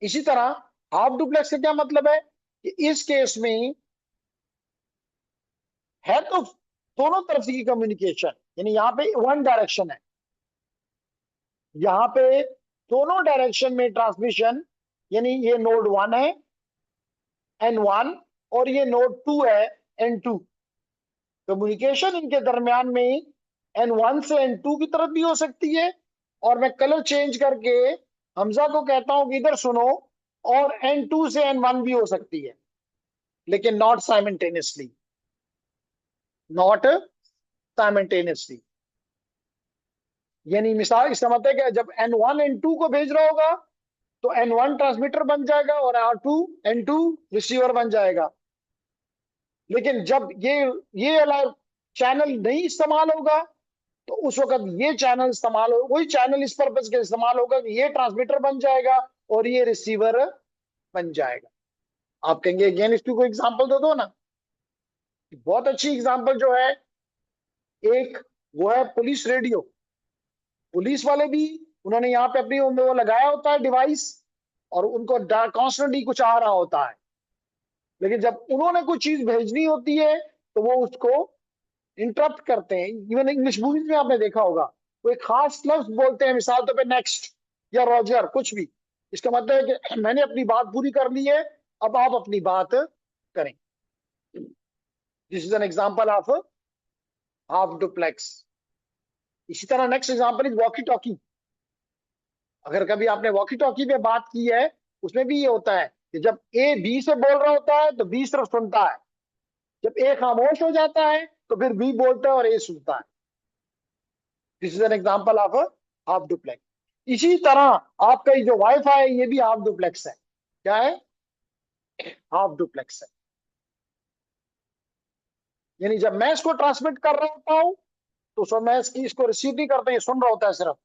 Speaker 1: इसी तरह हाफ डुप्लेक्स का क्या मतलब है कि इस केस में है तो दोनों तरफ की कम्युनिकेशन, यानी यहाँ पे वन डायरेक्शन है, यहाँ पे दोनों डायरेक्शन में ट्रांसमिशन। यानी ये नोड 1 है N1, और ये नोड 2 है N2। कम्युनिकेशन इनके दरमियान में N1 से N2 की तरफ भी हो सकती है, और मैं कलर चेंज करके हमजा को कहता हूं कि इधर सुनो, और N2 से N1 भी हो सकती है, लेकिन नॉट साइमल्टेनियसली। Not simultaneously. यानी मिसाल इसका मतलब है कि जब N1 N2 को भेज रहा होगा तो N1 ट्रांसमीटर बन जाएगा और R2 N2 रिसीवर बन जाएगा। लेकिन जब ये वाला चैनल नहीं इस्तेमाल होगा, तो उस वक्त ये चैनल इस्तेमाल हो, वही चैनल इस पर्पज के इस्तेमाल होगा कि ये ट्रांसमीटर बन जाएगा और ये रिसीवर बन जाएगा। आप कहेंगे अगेन इसकी कोई एग्जांपल दो ना। बहुत अच्छी एग्जांपल जो है, एक वो है पुलिस रेडियो। पुलिस वाले भी, उन्होंने यहाँ पे अपनी वो लगाया होता है डिवाइस, और उनको कॉन्स्टेंटली कुछ आ रहा होता है, लेकिन जब उन्होंने कुछ चीज भेजनी होती है तो वो उसको इंटरप्ट करते हैं। इवन इंग्लिश मूवीज में आपने देखा होगा, वो एक खास लफ्ज बोलते हैं, मिसाल तौर पे नेक्स्ट या रॉजर, कुछ भी। इसका मतलब है कि मैंने अपनी बात पूरी कर ली है, अब आप अपनी बात करें। This is an example of half duplex. इसी तरह next example is walkie talkie. अगर कभी आपने वॉकी टॉकी पे बात की है, उसमें भी ये होता है कि जब ए बी से बोल रहा होता है तो बी सिर्फ सुनता है, जब ए खामोश हो जाता है तो फिर बी बोलता है और ए सुनता है। This is an example of half duplex. इसी तरह आपका ये जो वाईफाई है, ये भी हाफ डुप्लेक्स है। क्या है? हाफ डुप्लेक्स है। यानी जब मैं इसको ट्रांसमिट कर रहा होता हूं तो सो मैं इसको रिसीव नहीं करता, ये सुन रहा होता है सिर्फ।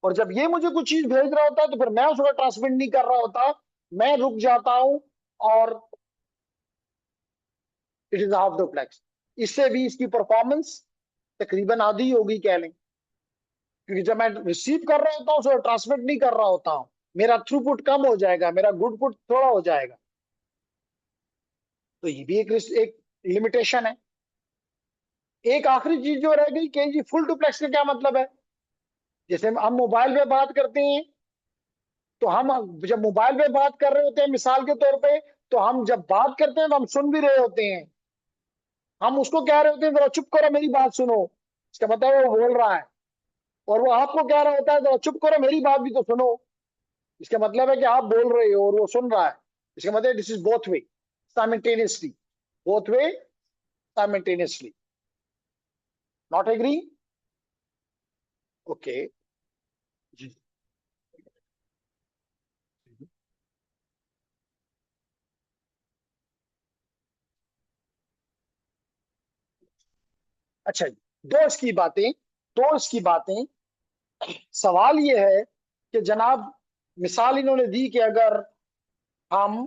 Speaker 1: और जब ये मुझे कुछ चीज भेज रहा होता है तो फिर मैं उसको ट्रांसमिट नहीं कर रहा होता, मैं रुक जाता हूं, और इट इज हाफ डुप्लेक्स। इससे भी इसकी परफॉर्मेंस तकरीबन आधी होगी कह लें, क्योंकि जब मैं रिसीव कर रहा होता हूं उसको ट्रांसमिट नहीं कर रहा होता हूं, मेरा थ्रूपुट कम हो जाएगा, मेरा गुडपुट थोड़ा हो जाएगा। तो ये भी एक लिमिटेशन है। एक आखिरी चीज जो रह गई कि जी फुल डुप्लेक्स का क्या मतलब है। जैसे हम मोबाइल पे बात करते हैं, तो हम जब मोबाइल पे बात कर रहे होते हैं मिसाल के तौर पे, तो हम जब बात करते हैं तो हम सुन भी रहे होते हैं, हम उसको कह रहे होते हैं जरा चुप करो मेरी बात सुनो, इसका मतलब है वो बोल रहा है। और वो आपको कह रहा होता है जरा चुप करो मेरी बात भी तो सुनो, इसका मतलब है कि आप बोल रहे हो और वो सुन रहा है। इसका मतलब this is both way simultaneously, both way simultaneously. Not agree? Okay. अच्छा जी, दो इसकी बातें। सवाल ये है कि जनाब, मिसाल इन्होंने दी कि अगर हम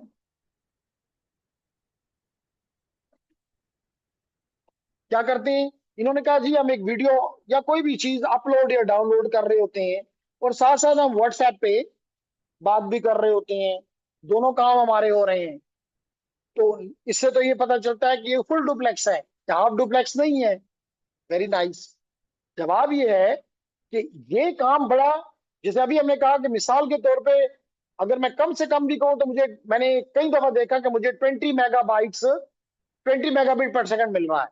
Speaker 1: क्या करते हैं, इन्होंने कहा जी हम एक वीडियो या कोई भी चीज अपलोड या डाउनलोड कर रहे होते हैं, और साथ साथ हम व्हाट्सएप पे बात भी कर रहे होते हैं, दोनों काम हमारे हो रहे हैं। तो इससे तो ये पता चलता है कि ये फुल डुप्लेक्स है, हाफ डुप्लेक्स नहीं है। Very nice. जवाब ये है कि ये काम बड़ा, जैसे अभी हमने कहा कि मिसाल के तौर पे अगर मैं कम से कम भी कहूं तो मुझे, मैंने कई दफा देखा कि मुझे 20 मेगाबिट पर सेकंड मिल रहा है।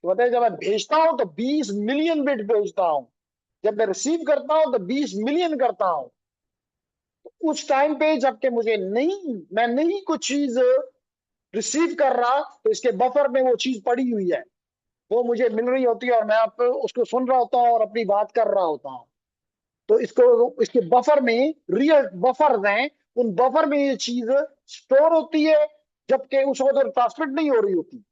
Speaker 1: तो बताइए, जब मैं भेजता हूं तो 20 मिलियन बिट भेजता हूं, जब मैं रिसीव करता हूं तो 20 मिलियन करता हूं। तो उस टाइम पे जबकि मुझे नहीं, मैं नहीं कुछ चीज रिसीव कर रहा, तो इसके बफर में वो चीज पड़ी हुई है, वो मुझे मिल रही होती है, और मैं आप उसको सुन रहा होता हूँ और अपनी बात कर रहा होता हूँ। तो इसको, इसके बफर में रियल बफर हैं, उन बफर में ये चीज स्टोर होती है, जबकि उस वक्त ट्रांसमिट नहीं हो रही होती।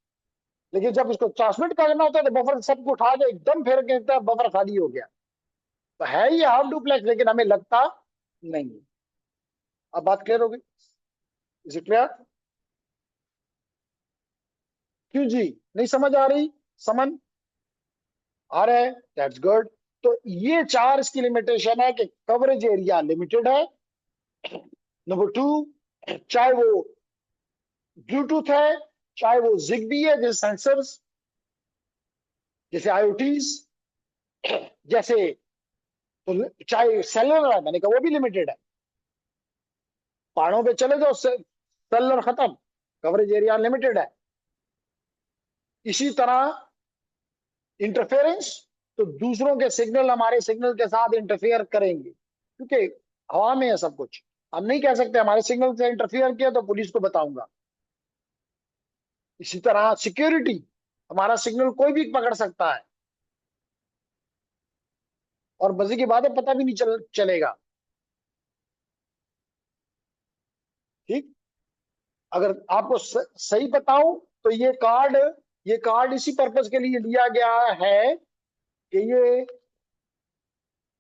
Speaker 1: लेकिन जब इसको ट्रांसमिट करना होता है तो बफर सबको उठा के एकदम फेर के देता है, बफर खाली हो गया। तो है ये हाफ डुप्लेक्स, लेकिन हमें लगता नहीं है। अब बात क्लियर होगी? Is it clear? क्यों जी, नहीं समझ आ रही? समझ आ रहा है? That's good. तो ये चार इसकी लिमिटेशन है कि कवरेज एरिया लिमिटेड है। नंबर टू, चाहे वो ब्लूटूथ है, चाहे वो जिगबी है, जैसे सेंसर्स, जैसे आईओटीज, जैसे, तो चाहे सेलुलर है, मैंने कहा वो भी लिमिटेड है। पहाड़ों पे चले जाओ, सेलुलर खत्म, कवरेज एरिया लिमिटेड है। इसी तरह इंटरफेरेंस, तो दूसरों के सिग्नल हमारे सिग्नल के साथ इंटरफेयर करेंगे, क्योंकि हवा में है सब कुछ। हम नहीं कह सकते हमारे सिग्नल से इंटरफेयर किया तो पुलिस को बताऊंगा। इसी तरह सिक्योरिटी, हमारा सिग्नल कोई भी पकड़ सकता है, और मजे की बात है पता भी नहीं चलेगा। ठीक। अगर आपको सही बताऊं तो ये कार्ड इसी पर्पज के लिए लिया गया है कि ये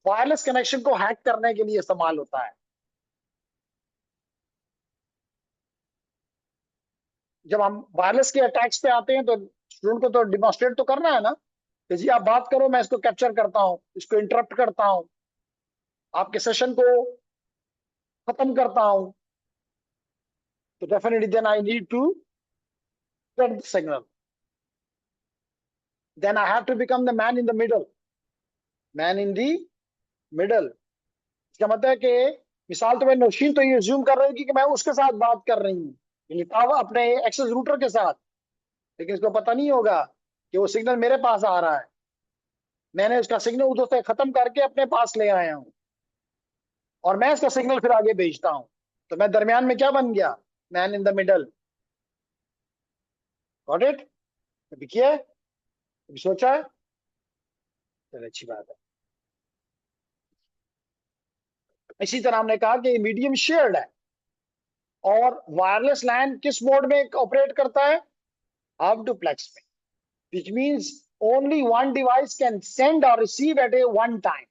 Speaker 1: वायरलेस कनेक्शन को हैक करने के लिए इस्तेमाल होता है। जब हम वायरलेस के अटैक्स पे आते हैं तो स्टूडेंट को तो डिमॉन्स्ट्रेट तो करना है ना कि जी आप बात करो, मैं इसको कैप्चर करता हूँ, इसको इंटरप्ट करता हूँ, आपके सेशन को खत्म करता हूँ। तो definitely then I need to get the signal, then I have to become the man in the middle, man in the middle. इसका मतलब है कि मिसाल तो मैं नौशीन तो ये ज्यूम कर रही थी कि मैं उसके साथ बात कर रही हूँ, अपने एक्सेस रूटर के साथ, लेकिन इसको पता नहीं होगा कि वो सिग्नल मेरे पास आ रहा है, मैंने उसका सिग्नल उधर से खत्म करके अपने पास ले आया हूँ, और मैं इसका सिग्नल फिर आगे भेजता हूँ। तो मैं दरमियान में क्या बन गया? Man in the middle. Got it? अभी किया है, अभी सोचा है, चलो अच्छी बात है। इसी तरह हमने कहा कि मीडियम शेयर्ड है, और वायरलेस लैन किस मोड में ऑपरेट करता है? हाफ डुप्लेक्स में, which means only one device can send or receive at a one time.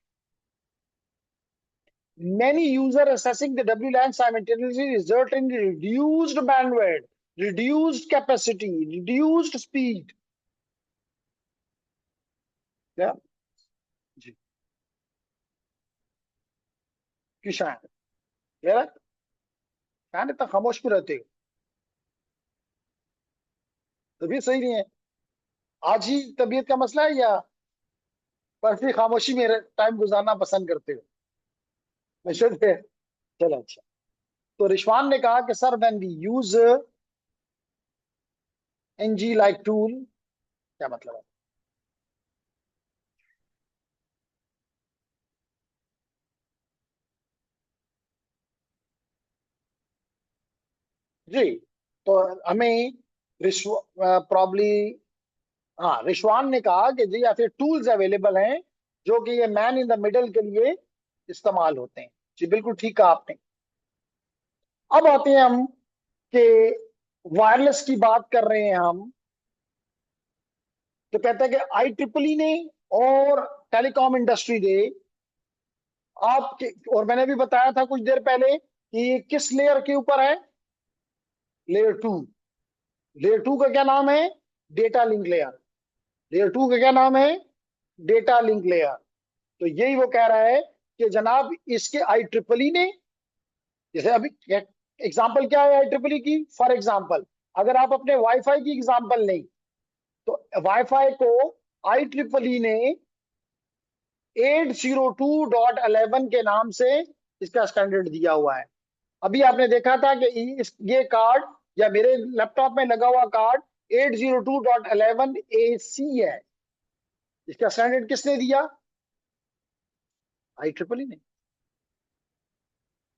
Speaker 1: Many users accessing the WLAN simultaneously result in reduced bandwidth, reduced capacity, reduced speed. क्या जी? क्यों शायद यार शायद इतना खामोश क्यों रहते हो? तबीयत सही नहीं है? आज ही तबीयत का मसला है, या बस खामोशी में टाइम गुजारना पसंद करते हो? मशहूर है। चलो अच्छा। तो रिशवान ने कहा कि sir when we use NG like tool, क्या मतलब है? जी, तो हमें रिश्व प्रॉब्ली, हाँ, रिशवान ने कहा कि जी ऐसे टूल्स अवेलेबल हैं जो कि ये मैन इन द मिडल के लिए इस्तेमाल होते हैं। जी बिल्कुल ठीक कहा आपने। अब आते हैं हम कि वायरलेस की बात कर रहे हैं हम, तो कहते हैं कि IEEE ने और टेलीकॉम इंडस्ट्री ने आपके, और मैंने भी बताया था कुछ देर पहले कि ये किस लेयर के ऊपर है? Layer two. लेयर टू का क्या नाम है? Data link layer. Layer two का क्या नाम है? Data link layer. तो यही वो कह रहा है कि जनाब इसके IEEE ने, जैसे अभी एग्जांपल क्या है IEEE की? फॉर एग्जांपल अगर आप अपने वाईफाई की एग्जांपल लें, तो वाईफाई को IEEE ने 802.11 के नाम से इसका स्टैंडर्ड दिया हुआ है। अभी आपने देखा था कि ये कार्ड, या मेरे लैपटॉप में लगा हुआ कार्ड 802.11 AC है। इसका स्टैंडर्ड किसने दिया? IEEE ने।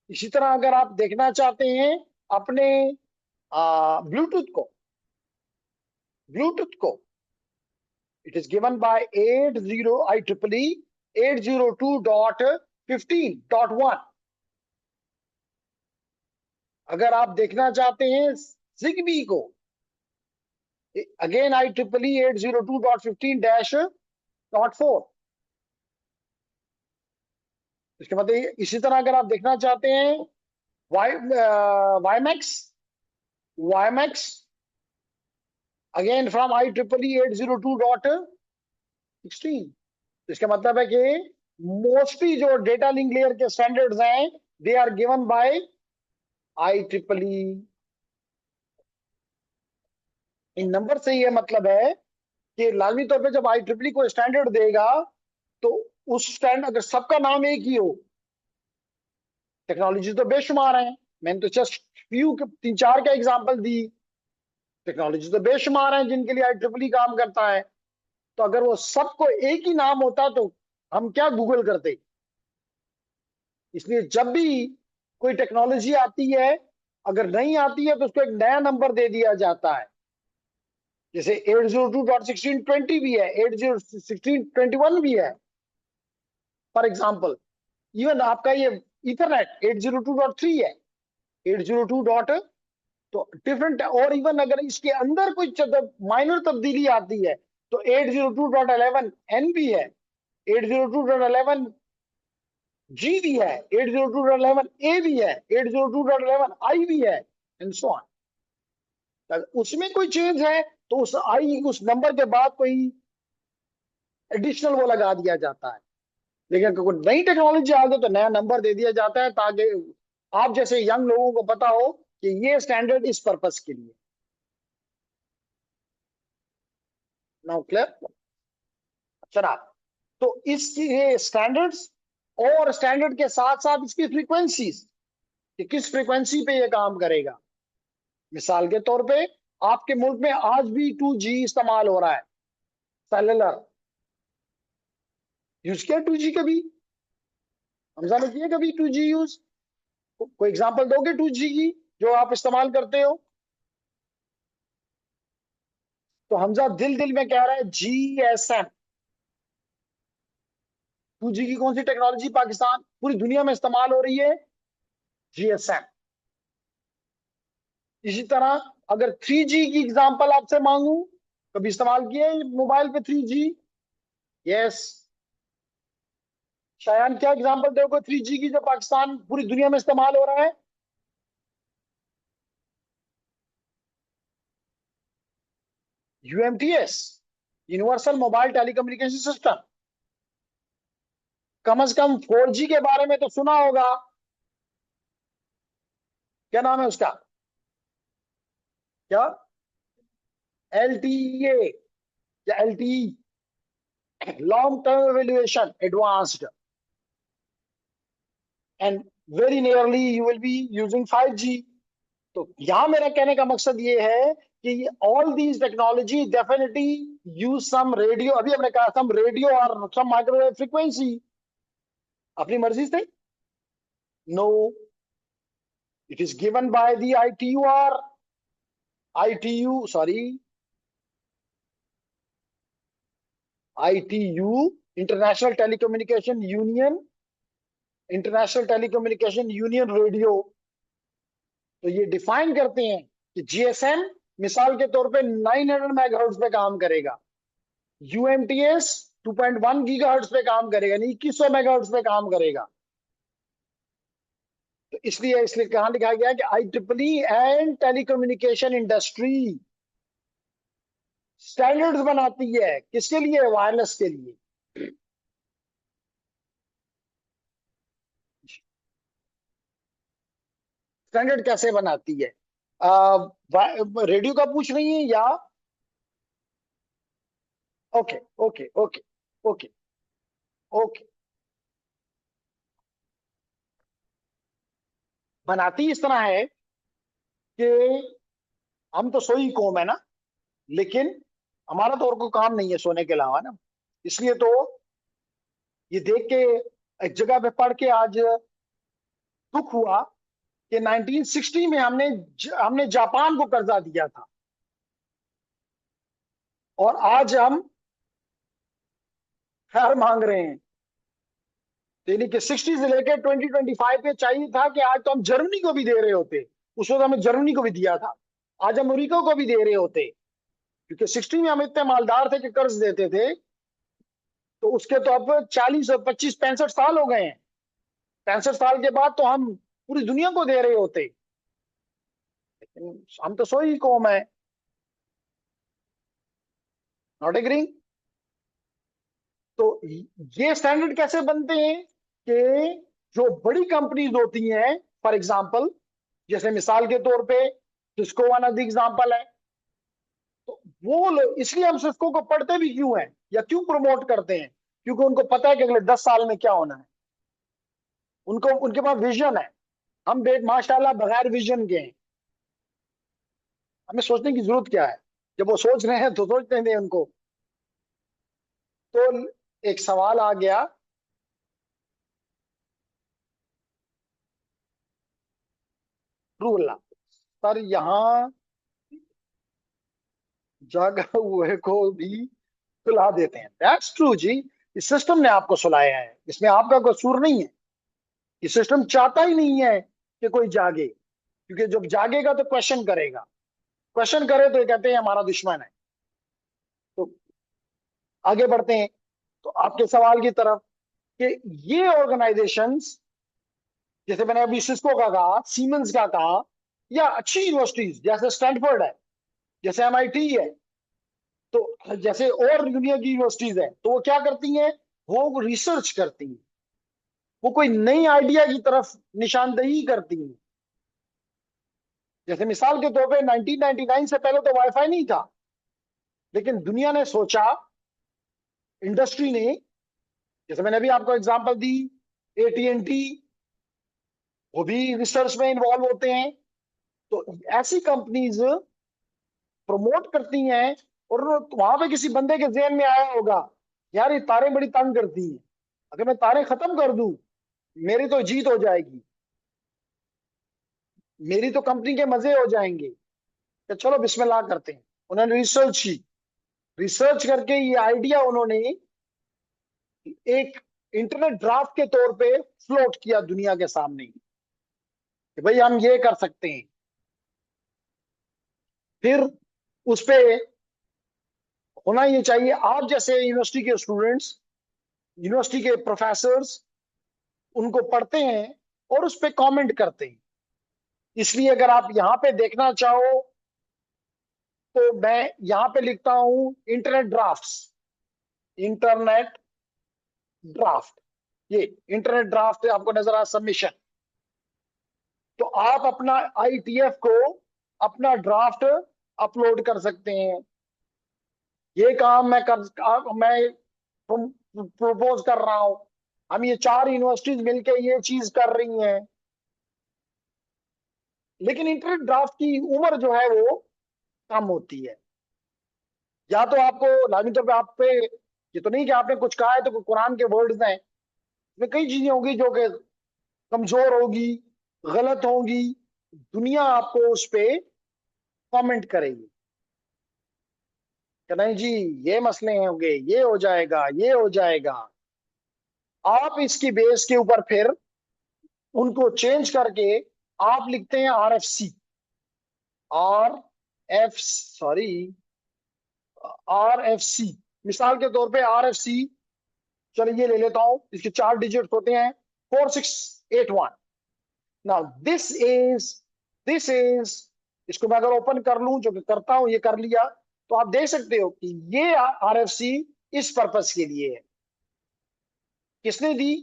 Speaker 1: इसी तरह अगर आप देखना चाहते हैं अपने ब्लूटूथ को, ब्लूटूथ को it is given bye 80 IEEE 802.15.1। अगर आप देखना चाहते हैं जिगबी को, अगेन IEEE 802.15-.4। इसके बाद इसी तरह अगर आप देखना चाहते हैं Wi WiMAX, WiMAX again from IEEE 802.16। इसका मतलब है कि मोस्टली जो डेटा लिंक लेयर के स्टैंडर्ड्स हैं they are given by IEEE। इन नंबर से ये मतलब है कि लाजमी तौर पे जब IEEE को स्टैंडर्ड देगा तो उस स्टैंड, अगर सबका नाम एक ही हो, टेक्नोलॉजी तो बेशुमार है, मैंने तो जस्ट फ्यू 3-4 का एग्जांपल दी, टेक्नोलॉजी तो बेशुमार है जिनके लिए IEEE काम करता है। तो अगर वो सबको एक ही नाम होता तो हम क्या गूगल करते? इसलिए जब भी कोई टेक्नोलॉजी आती है, अगर नहीं आती है तो उसको एक नया नंबर दे दिया जाता है। जैसे 802.1620 भी है, 802.1621 भी है फॉर एग्जाम्पल। इवन आपका ये इथरनेट 802.3 है, 802 डॉट, तो डिफरेंट। और इवन अगर इसके अंदर कोई माइनर तब्दीली आती है तो 802.11n भी है, 802.11G भी है, 802.11A भी है, 802.11I भी है, एंड सो ऑन। उसमें कोई चेंज है तो उस नंबर के बाद कोई एडिशनल वो लगा दिया जाता है। लेकिन अगर कोई नई टेक्नोलॉजी आ गई तो नया नंबर दे दिया जाता है, ताकि आप जैसे यंग लोगों को पता हो कि ये स्टैंडर्ड इस पर्पस के लिए। Now clear? चला, तो इसके स्टैंडर्ड्स और स्टैंडर्ड के साथ साथ इसकी फ्रीक्वेंसीज, कि किस फ्रीक्वेंसी पे ये काम करेगा। मिसाल के तौर पे आपके मुल्क में आज भी 2G इस्तेमाल हो रहा है, सेलुलर। यूज किया 2G कभी? हमजा ने किया कभी 2G यूज? कोई एग्जांपल दोगे 2G की जो आप इस्तेमाल करते हो? तो हमजा दिल दिल में कह रहा है GSM। 2G की कौन सी टेक्नोलॉजी पाकिस्तान पूरी दुनिया में इस्तेमाल हो रही है? GSM। इसी तरह अगर 3G की एग्जांपल आपसे मांगू, कभी इस्तेमाल किया है मोबाइल पे 3G? यस। शायद क्या एग्जांपल दोगे 3G की जो पाकिस्तान पूरी दुनिया में इस्तेमाल हो रहा है? UMTS, universal mobile telecommunication system. कम से कम 4G के बारे में तो सुना होगा। क्या नाम है उसका? क्या? LTE या LTE, long term evaluation advanced, and very nearly you will be using 5G। तो यहां मेरा कहने का मकसद ये है कि all these technology definitely use some radio, अभी हमने कहा सम रेडियो और सम माइक्रोवेव फ्रीक्वेंसी। अपनी मर्जी से? No, it is given by the ITU, sorry, ITU, International Telecommunication Union radio. तो ये डिफाइन करते हैं कि GSM मिसाल के तौर पे 900 मेगाहर्ट्ज पे काम करेगा, UMTS 2.1 गीगाहर्ट्ज पे काम करेगा, यानी 2100 मेगाहर्ट्ज पे काम करेगा। तो इसलिए इसलिए कहां लिखा गया है कि IEEE and telecommunication industry standards बनाती है, किसके लिए? वायरलेस के लिए। स्टैंडर्ड कैसे बनाती है? रेडियो का पूछ रही है या? Okay okay okay okay okay. बनाती इस तरह है कि हम तो सोई कौम है ना, लेकिन हमारा तो और कोई काम नहीं है सोने के अलावा ना। इसलिए तो ये देख के एक जगह पे पढ़ के आज दुख हुआ कि 1960 में हमने जापान को कर्जा दिया था, और आज हम खैर मांग रहे हैं। यानी कि 60 से लेकर 2025 पे चाहिए था कि आज तो हम जर्मनी को भी दे रहे होते। उस वक्त हमें जर्मनी को भी दिया था, आज हम अमेरिका को भी दे रहे होते। क्योंकि 60 में हम इतने मालदार थे कि कर्ज देते थे। तो उसके तो अब 40 और 25 65 साल हो गए हैं। 65 साल के बाद तो हम पूरी दुनिया को दे रहे होते, लेकिन हम तो सोई कौम है। Not agreeing? तो ये स्टैंडर्ड कैसे बनते हैं कि जो बड़ी कंपनीज होती हैं, फॉर एग्जांपल, जैसे मिसाल के तौर पे Cisco one of the example है। तो वो लोग, इसलिए हम सिस्को को पढ़ते भी क्यों हैं या क्यों प्रमोट करते हैं? क्योंकि उनको पता है कि अगले 10 साल में क्या होना है। उनको उनके पास विजन है। हम माशाल्लाह बगैर विजन के हैं। हमें सोचने की जरूरत क्या है? जब वो सोच रहे हैं तो सोचने दें उनको। तो एक सवाल आ गया, रूल, सर यहाँ जागा हुए को भी सुला देते हैं। दैट्स ट्रू जी। इस सिस्टम ने आपको सुलाया है, इसमें आपका कोई कसूर नहीं है। ये सिस्टम चाहता ही नहीं है कि कोई जागे, क्योंकि जब जागेगा तो क्वेश्चन करेगा। क्वेश्चन करे तो ये कहते हैं हमारा दुश्मन है। तो आगे बढ़ते हैं तो आपके सवाल की तरफ, कि ये ऑर्गेनाइजेशंस, जैसे मैंने अभी सिस्को का कहा, सीमेंस का कहा, या अच्छी यूनिवर्सिटीज जैसे स्टैनफोर्ड है, जैसे एमआईटी है, तो जैसे और दुनिया की यूनिवर्सिटीज है, तो वो क्या करती हैं, वो रिसर्च करती हैं, वो कोई नई आइडिया की तरफ निशानदेही करती हैं। जैसे मिसाल के तौर पे 1999 से पहले तो वाईफाई नहीं था, लेकिन दुनिया ने सोचा, इंडस्ट्री ने, जैसे मैंने अभी आपको एग्जांपल दी, एटीएनटी, वो भी रिसर्च में इन्वॉल्व होते हैं। तो ऐसी कंपनीज प्रमोट करती हैं, और वहां पे किसी बंदे के जहन में आया होगा, यार ये तारे बड़ी तंग करती हैं, अगर मैं तारे खत्म कर दूं, मेरी तो जीत हो जाएगी, मेरी तो कंपनी के मजे हो जाएंगे, तो चलो बिस्मिल्लाह करते हैं। उन्होंने रिसर्च की, रिसर्च करके ये आइडिया उन्होंने एक इंटरनेट ड्राफ्ट के तौर पे फ्लोट किया दुनिया के सामने, कि भाई हम ये कर सकते हैं। फिर उस पे होना ये चाहिए, आप जैसे यूनिवर्सिटी के स्टूडेंट्स, यूनिवर्सिटी के प्रोफेसर्स उनको पढ़ते हैं और उस पे कमेंट करते हैं। इसलिए अगर आप यहाँ पे देखना चाहो, तो मैं यहाँ पे लिखता हूं इंटरनेट ड्राफ्ट्स, इंटरनेट ड्राफ्ट, ये इंटरनेट ड्राफ्ट आपको नजर आ, सबमिशन। तो आप अपना आईटीएफ को अपना ड्राफ्ट अपलोड कर सकते हैं। ये काम मैं प्रपोज कर रहा हूं, हम ये 4 यूनिवर्सिटीज मिलके ये चीज कर रही हैं। लेकिन इंटरनेट ड्राफ्ट की उम्र जो है वो कम होती है। या तो आपको लाजमी तौर पे आप पे, ये तो नहीं कि आपने कुछ कहा है तो कुरान के वर्ड्स हैं, इसमें कई चीजें होंगी जो कि कमजोर होगी, गलत होंगी, दुनिया आपको उस पे कमेंट करेगी कि नहीं जी, ये मसले होंगे, ये हो जाएगा, ये हो जाएगा। आप इसकी बेस के ऊपर फिर उनको चेंज करके आप लिखते हैं RFC, R F sorry RFC. मिसाल के तौर पे आरएफसी, चलिए ये ले लेता हूं, इसके 4 डिजिट होते हैं, 4681। नाउ दिस इज इसको मैं अगर ओपन कर लूं, जो कि करता हूं, ये कर लिया, तो आप देख सकते हो कि ये आरएफसी इस पर्पस के लिए है। किसने दी,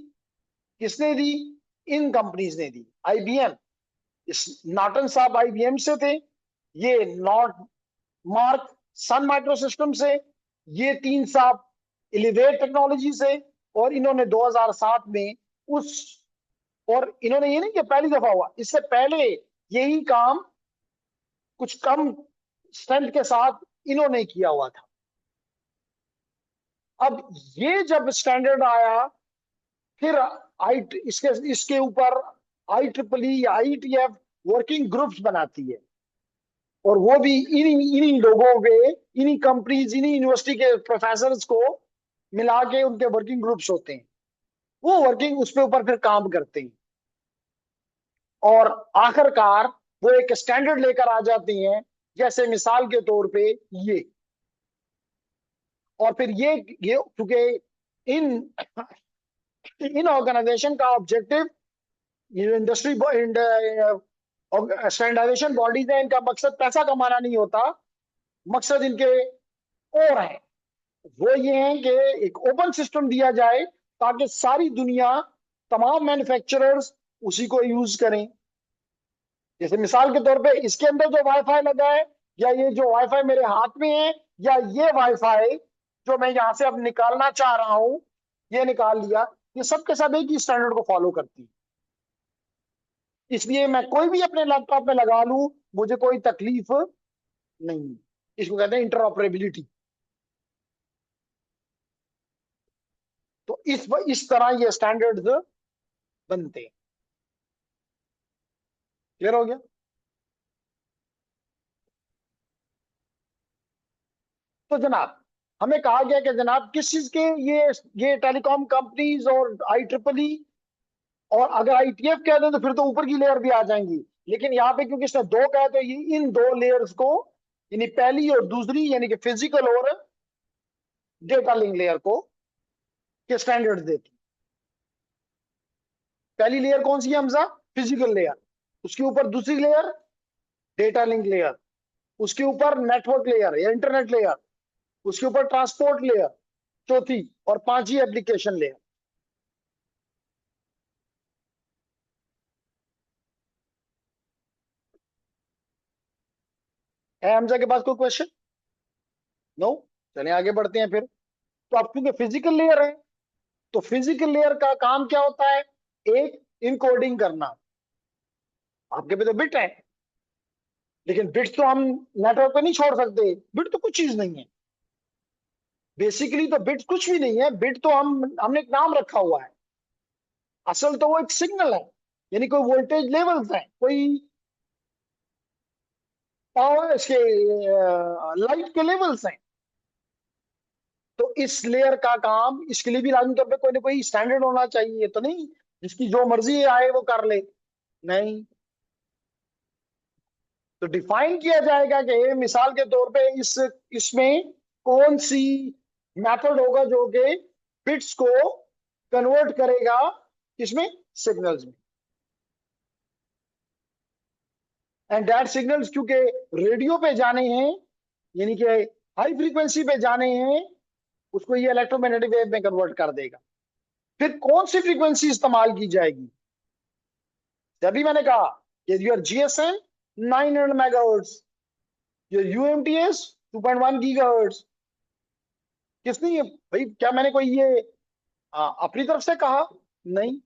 Speaker 1: किसने दी, इन कंपनीज ने दी। आईबीएम, इस नाटन साहब आईबीएम से थे, ये not mark Sun micro system से, ये 3 साहब एलिवेट टेक्नोलॉजी से, और इन्होंने 2007 में उस, और इन्होंने ये नहीं कि पहली दफा हुआ, इससे पहले यही काम कुछ कम स्ट्रेंथ के साथ इन्होंने किया हुआ था। अब ये जब स्टैंडर्ड आया, फिर आई इसके इसके ऊपर आई ट्रिपल ई या आईटीएफ वर्किंग ग्रुप्स बनाती है, और वो भी इन्हीं इन्हीं लोगों के, इन्हीं कंपनीज, इन्हीं यूनिवर्सिटी के प्रोफेसर को मिला के उनके वर्किंग ग्रुप्स होते हैं, वो वर्किंग उस पे ऊपर फिर काम करते हैं, और आखिरकार वो एक स्टैंडर्ड लेकर आ जाती हैं। जैसे मिसाल के तौर पे ये, और फिर ये क्योंकि इन इन ऑर्गेनाइजेशन का ऑब्जेक्टिव, ये इंडस्ट्री स्टैंडर्डाइजेशन बॉडीज है, इनका मकसद पैसा कमाना नहीं होता, मकसद इनके और है। वो ये है कि एक ओपन सिस्टम दिया जाए, ताकि सारी दुनिया, तमाम मैन्युफैक्चरर्स उसी को यूज करें। जैसे मिसाल के तौर पे इसके अंदर जो वाईफाई लगा है, या ये जो वाईफाई मेरे हाथ में है, या ये वाईफाई जो मैं यहां से अब निकालना चाह रहा हूं, ये निकाल लिया, ये सब के सब एक ही स्टैंडर्ड को फॉलो करती है। इसलिए मैं कोई भी अपने लैपटॉप में लगा लूं, मुझे कोई तकलीफ नहीं। इसको कहते हैं इंटरऑपरेबिलिटी। तो इस तरह ये स्टैंडर्ड्स बनते हैं। क्लियर हो गया? तो जनाब, हमें कहा गया कि जनाब किस चीज के, ये टेलीकॉम कंपनीज और आई ट्रिपल ई, और अगर आईटीएफ कह दें तो फिर तो ऊपर की लेयर भी आ जाएंगी, लेकिन यहाँ पे क्योंकि इसने 2 कहा, तो ये इन 2 लेयर्स को, यानी पहली और दूसरी, यानी कि फिजिकल और डेटा लिंक लेयर को के स्टैंडर्ड्स देती। पहली लेयर कौन सी है हमजा? Physical layer. उसके ऊपर दूसरी लेयर डेटा लिंक लेयर, उसके ऊपर नेटवर्क लेयर या इंटरनेट लेयर, उसके ऊपर ट्रांसपोर्ट लेयर चौथी, और पांचवी एप्लीकेशन लेयर। है हमजा के पास कोई क्वेश्चन? नो? चलिए आगे बढ़ते हैं फिर। तो अब क्योंकि फिजिकल लेयर है, तो फिजिकल लेयर का काम क्या होता है? एक, इनकोडिंग करना। आपके पे तो बिट है, लेकिन बिट्स तो हम नेटवर्क पे नहीं छोड़ सकते। बिट तो कुछ चीज नहीं है, बेसिकली तो बिट कुछ भी नहीं है। बिट तो हमने एक नाम रखा हुआ है, असल तो वो एक सिग्नल है, यानी कोई वोल्टेज लेवल्स है, कोई पावर इसके लाइट के लेवल्स हैं। तो इस लेयर का काम, इसके लिए भी लाजमी तौर पे कोई ना कोई स्टैंडर्ड होना चाहिए, तो नहीं जिसकी जो मर्जी आए वो कर ले, नहीं। तो डिफाइन किया जाएगा कि मिसाल के तौर पे इसमें कौन सी मेथड होगा जो कि बिट्स को कन्वर्ट करेगा, इसमें सिग्नल्स में। एंड दैट सिग्नल्स क्योंकि रेडियो पे जाने हैं, यानी कि हाई फ्रीक्वेंसी पे जाने हैं, उसको ये इलेक्ट्रोमैग्नेटिक वेव में कन्वर्ट कर देगा। फिर कौन सी फ्रीक्वेंसी इस्तेमाल की जाएगी? तभी मैंने कहा कि your GSM 900 megahertz, your UMTS 2.1 gigahertz. किसने ये भाई, क्या मैंने कोई ये अपनी तरफ से कहा? नहीं,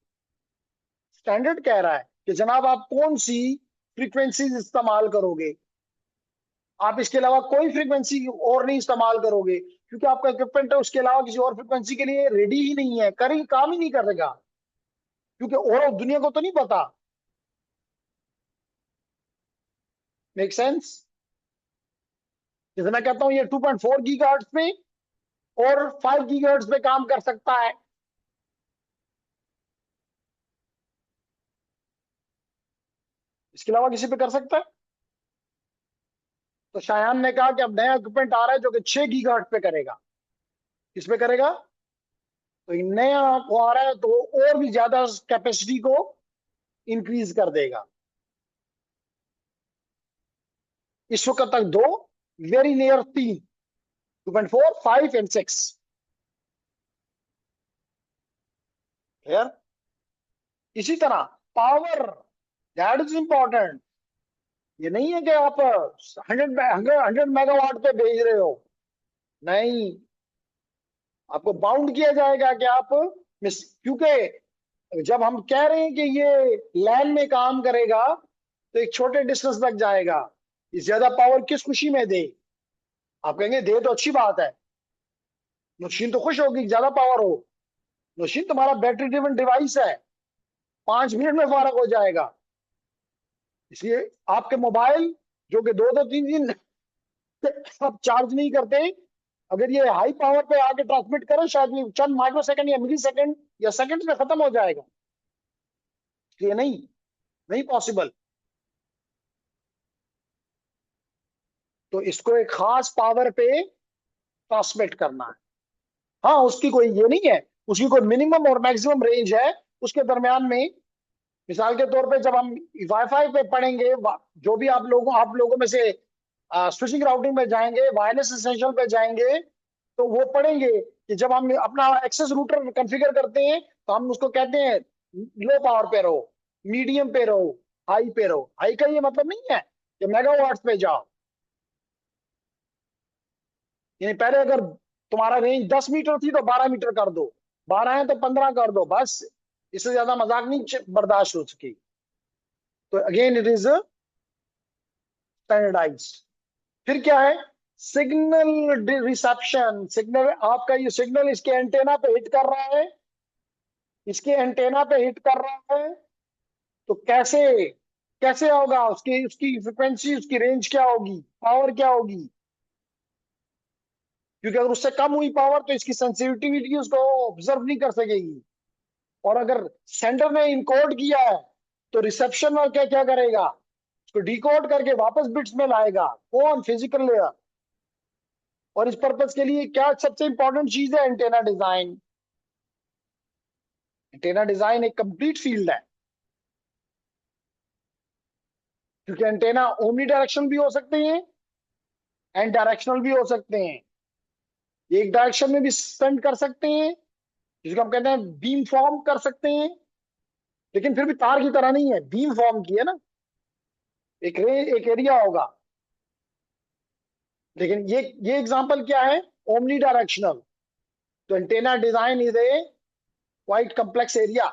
Speaker 1: स्टैंडर्ड कह रहा है कि जनाब आप कौन सी फ्रीक्वेंसीज इस्तेमाल करोगे, आप इसके अलावा कोई फ्रीक्वेंसी और नहीं इस्तेमाल करोगे, क्योंकि आपका इक्विपमेंट है उसके अलावा किसी और फ्रीक्वेंसी के लिए रेडी ही नहीं है, कर ही काम ही नहीं करेगा, क्योंकि और दुनिया को तो नहीं पता। Make sense? जैसे मैं कहता हूं ये 2.4 गीगाहर्ट्ज पे और 5 गीगाहर्ट्ज पे काम कर सकता है, इसके अलावा किसी पे कर सकता है? तो शायान ने कहा कि अब नया इक्विपमेंट आ रहा है जो कि 6 गीगाहर्ट्ज पे करेगा। किस पे करेगा? तो ये नया वो आ रहा है तो और भी ज्यादा कैपेसिटी को इंक्रीज कर देगा। इस वक्त तक दो, वेरी नियर तीन, 2.4, 5 एंड 6। क्लियर? इसी तरह पावर, दैट इज इंपॉर्टेंट। ये नहीं है कि आप 100 मेगावाट पे भेज रहे हो, नहीं, आपको बाउंड किया जाएगा कि आप क्योंकि जब हम कह रहे हैं कि ये लैन में काम करेगा तो एक छोटे डिस्टेंस तक जाएगा, इस ज्यादा पावर किस खुशी में दे? आप कहेंगे दे तो अच्छी बात है, मशीन तो खुश होगी ज्यादा पावर हो। मशीन तुम्हारा बैटरी ड्रिवन डिवाइस है, 5 मिनट में फारग हो जाएगा। इसलिए आपके मोबाइल जो कि दो दो तीन दिन आप चार्ज नहीं करते, अगर ये हाई पावर पे आके ट्रांसमिट करे, शायद ये चंद माइक्रो सेकंड या मिली सेकंड या सेकंड में खत्म हो जाएगा। इसलिए नहीं, नहीं पॉसिबल। तो इसको एक खास पावर पे ट्रांसमिट करना है। हाँ, उसकी कोई ये नहीं है, उसकी कोई मिनिमम और मैक्सिमम रेंज है, उसके दरमियान में। मिसाल के तौर पे जब हम वाईफाई पे पढ़ेंगे, जो भी आप लोगों में से स्विचिंग राउटिंग में जाएंगे, वायरलेस एसेंशियल पे जाएंगे, तो वो पढ़ेंगे कि जब हम अपना एक्सेस रूटर कॉन्फ़िगर करते हैं तो हम उसको कहते हैं लो पावर पे रहो, मीडियम पे रहो, हाई पे रहो। हाई का ये मतलब नहीं है कि मेगावाट्स पे जाओ, यानी पहले अगर तुम्हारा रेंज 10 मीटर थी तो 12 मीटर कर दो, 12 है तो 15 कर दो, बस। इससे ज्यादा मजाक नहीं बर्दाश्त हो सकी। तो अगेन इट इज स्टैंडर्डाइज्ड। फिर क्या है? Signal reception. सिग्नल, आपका ये सिग्नल इसके एंटेना पे हिट कर रहा है, इसके एंटेना पे हिट कर रहा है, तो कैसे कैसे होगा? उसकी उसकी फ्रिक्वेंसी, उसकी रेंज क्या होगी, पावर क्या होगी? क्योंकि अगर उससे कम हुई पावर तो इसकी सेंसिटिविटी उसको ऑब्जर्व नहीं कर सकेगी, और अगर सेंटर ने इनकोड किया है तो रिसेप्शन वाला क्या क्या करेगा? उसको डिकोड करके वापस बिट्स में लाएगा। कौन? Physical layer. और इस पर्पज के लिए क्या सबसे इंपॉर्टेंट चीज है? Antenna design. एंटेना डिजाइन एक कंप्लीट फील्ड है, क्योंकि एंटेना ओमनी डायरेक्शन भी हो सकते हैं एंड डायरेक्शनल भी हो सकते हैं, एक डायरेक्शन में भी सेंड कर सकते हैं, जिसको हम कहते हैं बीम फॉर्म कर सकते हैं, लेकिन फिर भी तार की तरह नहीं है, बीम फॉर्म की है ना, एक एरिया होगा। लेकिन ये एग्जांपल क्या है, ओमनी डायरेक्शनल। तो antenna design is a quite complex area.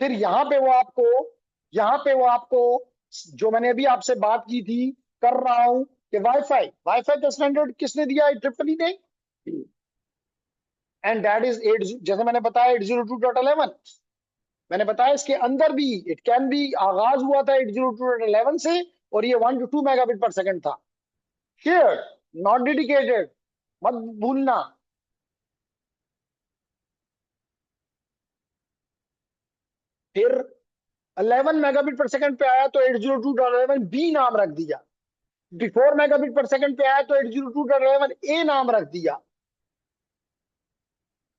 Speaker 1: फिर यहाँ पे वो आपको जो मैंने अभी आपसे बात की थी कर रहा हूं कि वाईफाई वाईफाई का स्टैंडर्ड किसने दिया है, ट्रिपल ई ने। एंड दैट इज 8, जैसे मैंने बताया 802.11। मैंने बताया इसके अंदर भी इट कैन बी, आगाज हुआ था 802.11 से, और ये 1 to 2 megabit per second था। शेयर्ड, नॉट डेडिकेटेड, मत भूलना। फिर 11 megabit per second पे आया तो 802.11 बी नाम रख दिया। 54 megabit per second पे आया तो 802.11 ए नाम रख दिया।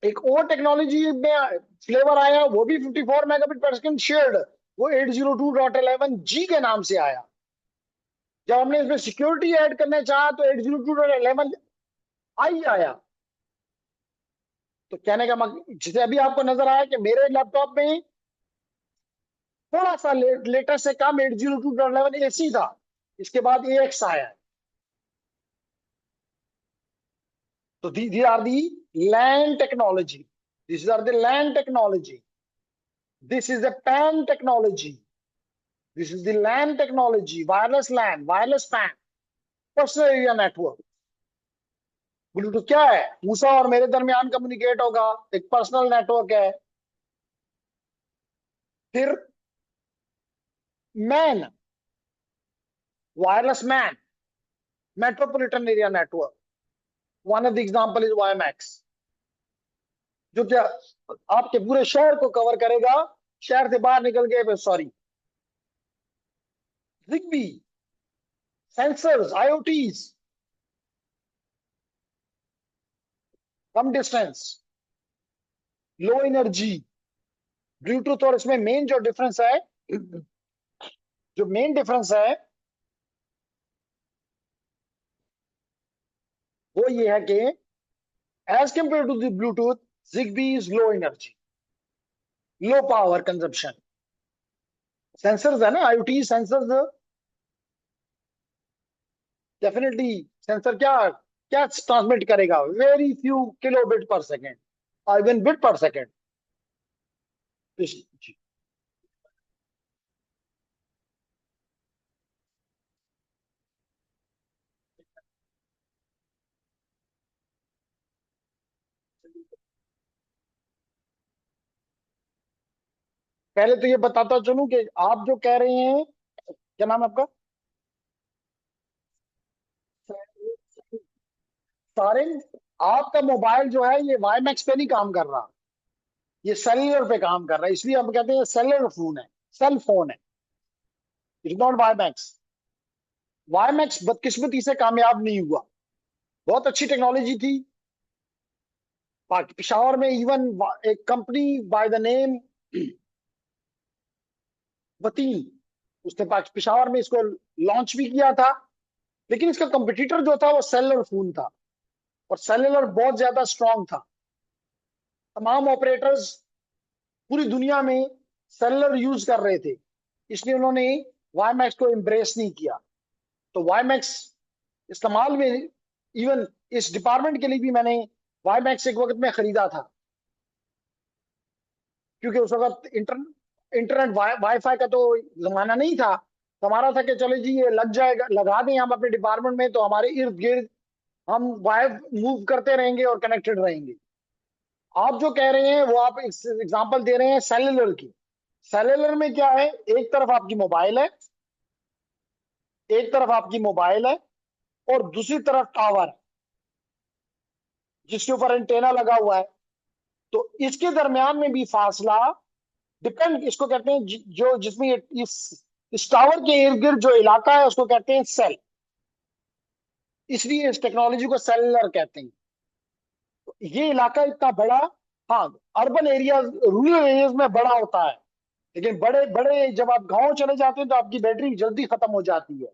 Speaker 1: एक और टेक्नोलॉजी में फ्लेवर आया, वो भी 54 megabit per second शेयर्ड, वो 802.11 जी के नाम से आया। जब हमने इसमें सिक्योरिटी ऐड करना चाहा तो 802.11 आई आया। तो कहने का जैसे अभी आपको नजर आया कि मेरे लैपटॉप में थोड़ा सा लेटेस्ट से कम 802.11 एसी था, इसके बाद AX आया है। तो these are the LAN technology. These are the LAN technology. This is the PAN technology. This is the LAN technology. Wireless LAN, wireless PAN, personal area network. Bluetooth क्या है, मूसा और मेरे दरमियान कम्युनिकेट होगा, एक पर्सनल नेटवर्क है। फिर man, wireless man, metropolitan area network. One of the example is WiMAX, जो क्या आपके पूरे शहर को कवर करेगा, शहर से बाहर निकल गए, सॉरी। जिगबी, सेंसर्स, IoTs, कम डिस्टेंस, लो एनर्जी। ब्लूटूथ और इसमें मेन जो डिफरेंस है, जो मेन डिफरेंस है वो ये है कि as compare to the Bluetooth, ZigBee is low energy, low power consumption. Sensors है ना, IoT सेंसर्स, डेफिनेटली सेंसर क्या क्या ट्रांसमिट करेगा, वेरी फ्यू किलोबिट पर सेकेंड, इवन बिट पर सेकेंड। पहले तो ये बताता चलूं कि आप जो कह रहे हैं, क्या नाम है आपका, सारे, आपका मोबाइल जो है ये वाईमैक्स पे नहीं काम कर रहा, ये सेल्युलर पे काम कर रहा है, इसलिए हम कहते हैं सेल्युलर फोन है, सेल फोन है, इट नॉट वाईमैक्स। वाईमैक्स बदकिस्मती से कामयाब नहीं हुआ, बहुत अच्छी टेक्नोलॉजी थी। पिशावर में इवन एक कंपनी बाय द नेम वतीन, उसने पिशावर में इसको लॉन्च भी किया था, लेकिन इसका कंपटीटर जो था वो सेलुलर फोन था, और सेलुलर बहुत ज्यादा स्ट्रांग था। तमाम ऑपरेटर्स पूरी दुनिया में सेलुलर यूज कर रहे थे, इसलिए उन्होंने वाईमैक्स को एम्ब्रेस नहीं किया। तो वाईमैक्स इस्तेमाल में, इवन इस डिपार्टमेंट के लिए भी मैंने वाईमैक्स एक वक्त में खरीदा था, क्योंकि उस वक्त इंटरनेट वाईफाई का तो जमाना नहीं था। तो हमारा था कि चलो जी ये लग जाएगा, लगा दें हम अपने डिपार्टमेंट में, तो हमारे इर्द गिर्द हम वायर मूव करते रहेंगे और कनेक्टेड रहेंगे। आप जो कह रहे हैं वो आप एग्जांपल दे रहे हैं सेलुलर की। सेलुलर में क्या है, एक तरफ आपकी मोबाइल है, एक तरफ आपकी मोबाइल है, और दूसरी तरफ टावर है जिसके ऊपर एंटेना लगा हुआ है। तो इसके दरमियान में भी फासला डिपेंड, इसको कहते हैं जो जिसमें इस टावर के इर्द गिर्द जो इलाका है उसको कहते हैं सेल, इसलिए इस टेक्नोलॉजी को सेलुलर कहते हैं। तो ये इलाका इतना बड़ा, हाँ अर्बन एरिया, रूरल एरियाज में बड़ा होता है, लेकिन बड़े बड़े जब आप गांव चले जाते हैं तो आपकी बैटरी जल्दी खत्म हो जाती है।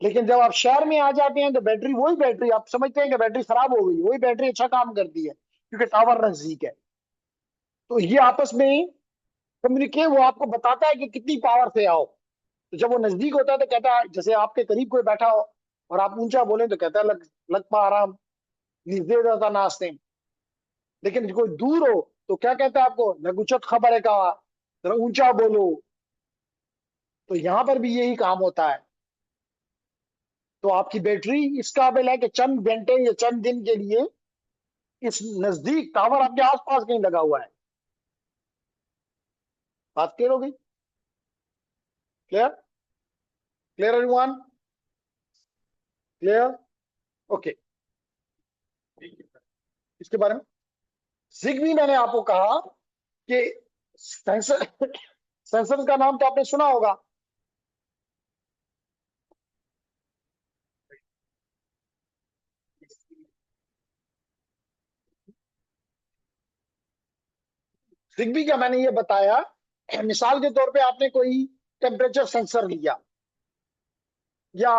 Speaker 1: लेकिन जब आप शहर में आ जाते हैं तो बैटरी, वही बैटरी आप समझते हैं कि बैटरी खराब हो गई, वही बैटरी अच्छा काम करती है क्योंकि टावर नजदीक है। तो ये आपस में कम्युनिकेट, वो आपको बताता है कि कितनी पावर से आओ। तो जब वो नजदीक होता है तो कहता है, जैसे आपके करीब कोई बैठा हो और आप ऊंचा बोले तो कहता है लग लग पा आराम, दे देता नाश्ते। लेकिन कोई दूर हो तो क्या कहता है आपको, लघुचत खबर है कहा, जरा ऊंचा बोलो। तो यहां पर भी यही काम होता है। तो आपकी बैटरी इस काबिल है कि चंद घंटे या चंद दिन के लिए इस नजदीक टावर आपके आसपास कहीं लगा हुआ है। बात क्लियर हो गई? Clear? Clear everyone? Clear? Okay. इसके बारे में जिगबी, मैंने आपको कहा कि सेंसर, सेंसर का नाम तो आपने सुना होगा। जिगबी का मैंने ये बताया, मिसाल के तौर पे आपने कोई टेम्परेचर सेंसर लिया या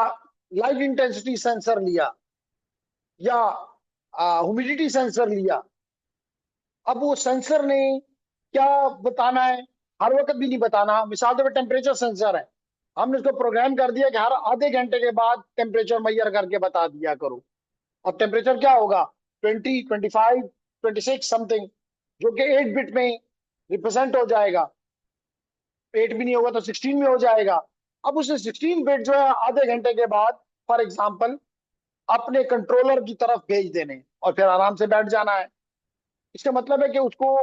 Speaker 1: लाइट इंटेंसिटी सेंसर लिया या ह्यूमिडिटी सेंसर लिया। अब वो सेंसर ने क्या बताना है, हर वक्त भी नहीं बताना। मिसाल के तौर पर टेम्परेचर सेंसर है, हमने उसको प्रोग्राम कर दिया कि हर आधे घंटे के बाद टेम्परेचर मैयर करके बता दिया करो। अब टेम्परेचर क्या होगा, 20, 25, 26 समथिंग, जो कि 8 बिट में रिप्रेजेंट हो जाएगा। 8 भी नहीं होगा तो 16 में हो जाएगा। अब उसे 16 बिट जो है आधे घंटे के बाद फॉर एग्जाम्पल अपने कंट्रोलर की तरफ भेज देने और फिर आराम से बैठ जाना है। इसका मतलब है कि उसको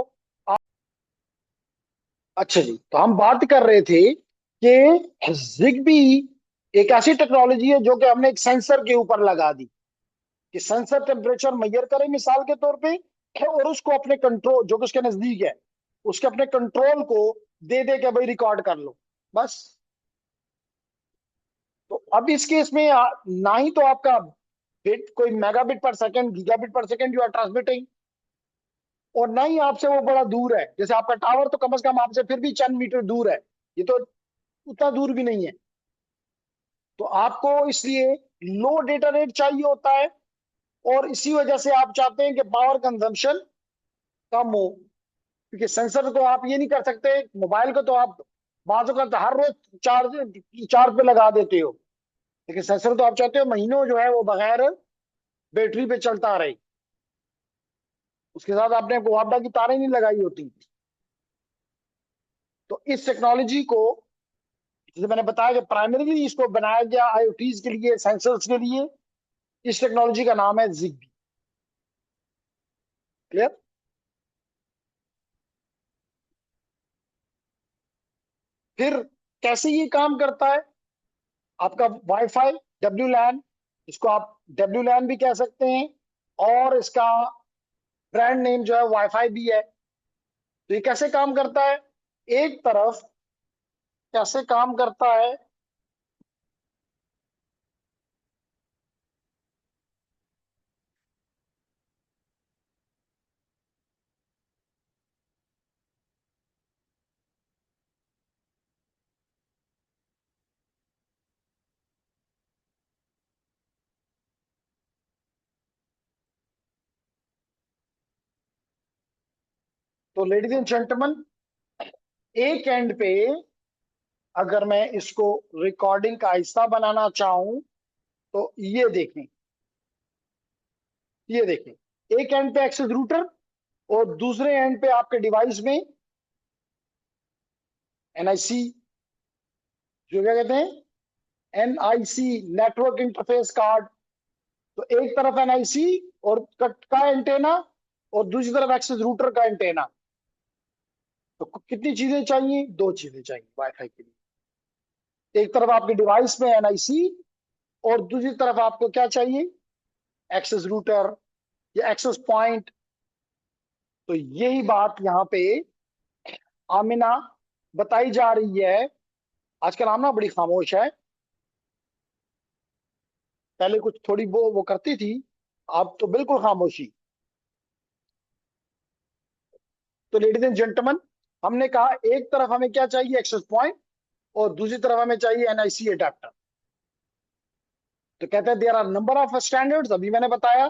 Speaker 1: अच्छा जी, तो हम बात कर रहे थे कि जिगबी एक ऐसी टेक्नोलॉजी है जो कि हमने एक सेंसर के ऊपर लगा दी कि सेंसर टेम्परेचर मेजर करे मिसाल के तौर पे, और उसको अपने कंट्रोल जो कि उसके नजदीक है, उसके अपने कंट्रोल को दे दे के भाई रिकॉर्ड कर लो बस। तो अब इस केस में ना ही तो आपका बिट कोई megabit per second, gigabit per second you are transmitting, और ना ही आपसे वो बड़ा दूर है। जैसे आपका टावर तो कम से कम आपसे फिर भी चंद मीटर दूर है, ये तो उतना दूर भी नहीं है। तो आपको इसलिए लो डेटा रेट चाहिए होता है, और इसी वजह से आप चाहते हैं कि पावर कंजम्पशन कम हो। क्योंकि सेंसर को आप ये नहीं कर सकते, मोबाइल को तो आप बाजू का तो हर रोज चार्ज चार्ज पे लगा देते हो, लेकिन सेंसर तो आप चाहते हो महीनों जो है वो बगैर बैटरी पे चलता रहे। उसके साथ आपने कोवाब्डा की तारें नहीं लगाई होती। तो इस टेक्नोलॉजी को, जैसे मैंने बताया कि प्राइमरीली इसको बनाया गया आईओटीज के लिए, सेंसर्स के लिए। इस टेक्नोलॉजी का नाम है जिगबी। क्लियर? फिर कैसे ये काम करता है, आपका वाईफाई, डब्ल्यू लैन, इसको आप डब्ल्यू लैन भी कह सकते हैं, और इसका ब्रांड नेम जो है वाईफाई भी है। तो ये कैसे काम करता है, एक तरफ कैसे काम करता है, तो लेडीज एंड जेंटलमैन, एक एंड पे अगर मैं इसको रिकॉर्डिंग का हिस्सा बनाना चाहूं तो ये देखें, एक एंड पे एक्सेस रूटर और दूसरे एंड पे आपके डिवाइस में एनआईसी, जो क्या कहते हैं, एनआईसी, नेटवर्क इंटरफेस कार्ड। तो एक तरफ एनआईसी और कट का एंटेना, और दूसरी तरफ एक्सेस रूटर का एंटेना। तो कितनी चीजें चाहिए, दो चीजें चाहिए वाईफाई के लिए। एक तरफ आपके डिवाइस में एनआईसी, और दूसरी तरफ आपको क्या चाहिए, एक्सेस रूटर या एक्सेस पॉइंट। तो यही बात यहाँ पे आमिना बताई जा रही है। आजकल आमना बड़ी खामोश है, पहले कुछ थोड़ी वो करती थी, अब तो बिल्कुल खामोशी। तो लेडीज एंड जेंटलमैन, हमने कहा एक तरफ हमें क्या चाहिए, एक्सेस पॉइंट, और दूसरी तरफ हमें चाहिए एनआईसी अडेप्टर। तो कहते हैं there are number of standards, अभी मैंने बताया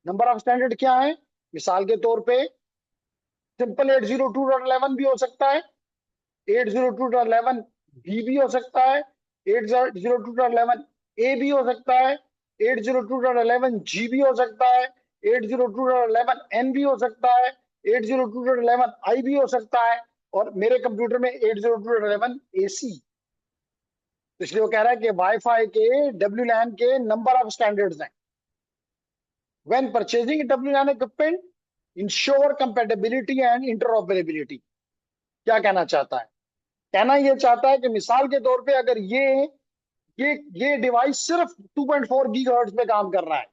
Speaker 1: नंबर ऑफ स्टैंडर्ड क्या है। मिसाल के तौर पे सिंपल 802.11 भी हो सकता है, 802.11 बी भी हो सकता है, 802.11 ए भी हो सकता है, 802.11 जी भी हो सकता है, 802.11 एन भी हो सकता है, 802.11 आई भी हो सकता है, और मेरे कंप्यूटर में 802.11 ए सी। तो इसलिए वो कह रहा है कि वाईफाई के WLAN के नंबर ऑफ स्टैंडर्ड्स हैं। When purchasing WLAN equipment ensure compatibility and interoperability. क्या कहना चाहता है? कहना ये चाहता है कि मिसाल के तौर पे अगर ये डिवाइस सिर्फ 2.4 गीगाहर्ट्ज पे काम कर रहा है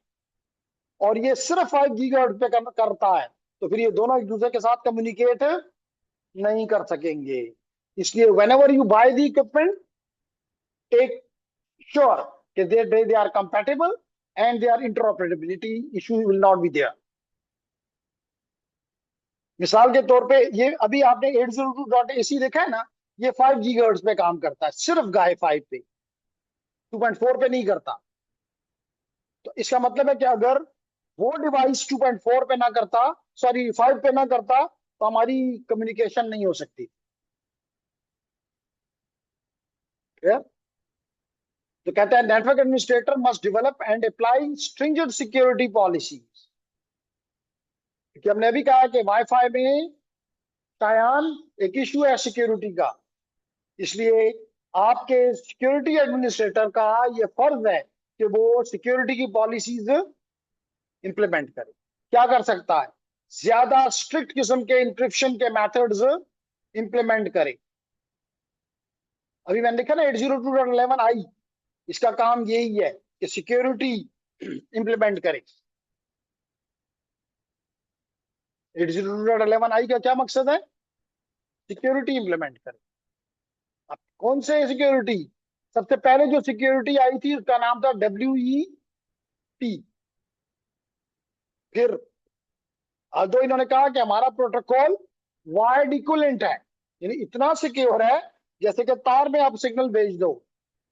Speaker 1: और ये सिर्फ 5 गीगाहर्ट्ज पे करता है, तो फिर ये दोनों एक दूसरे के साथ कम्युनिकेट नहीं कर सकेंगे। इसलिए whenever you buy the equipment, take sure कि they are compatible and their interoperability issue will not be there। मिसाल के तौर पे ये अभी आपने 802.ac देखा है ना, ये 5 गीगाहर्ट्ज पे काम करता है, सिर्फ गाय 5 पे, 2.4 पे नहीं करता। तो इसका मतलब है कि अगर वो डिवाइस 2.4 पे ना करता, सॉरी 5 पे ना करता, तो हमारी कम्युनिकेशन नहीं हो सकती। Clear? तो कहता है network administrator must develop and apply stringent security policies. क्योंकि हमने अभी कहा कि वाईफाई में शायान एक इशू है सिक्योरिटी का, इसलिए आपके सिक्योरिटी एडमिनिस्ट्रेटर का ये फर्ज है कि वो सिक्योरिटी की पॉलिसीज इंप्लीमेंट करे। क्या कर सकता है? ज्यादा स्ट्रिक्ट किस्म के इंक्रिप्शन के मेथड्स इंप्लीमेंट करे। अभी मैंने देखा ना 802.11 आई, इसका काम यही है कि सिक्योरिटी इंप्लीमेंट करे। 802.11 आई का क्या मकसद है? सिक्योरिटी इंप्लीमेंट करे। अब कौन से सिक्योरिटी? सबसे पहले जो सिक्योरिटी आई थी उसका नाम था WEP। फिर दो इन्होंने कहा कि हमारा प्रोटोकॉल वायर्ड इक्विवेलेंट है, यानी इतना सिक्योर है जैसे कि तार में आप सिग्नल भेज दो,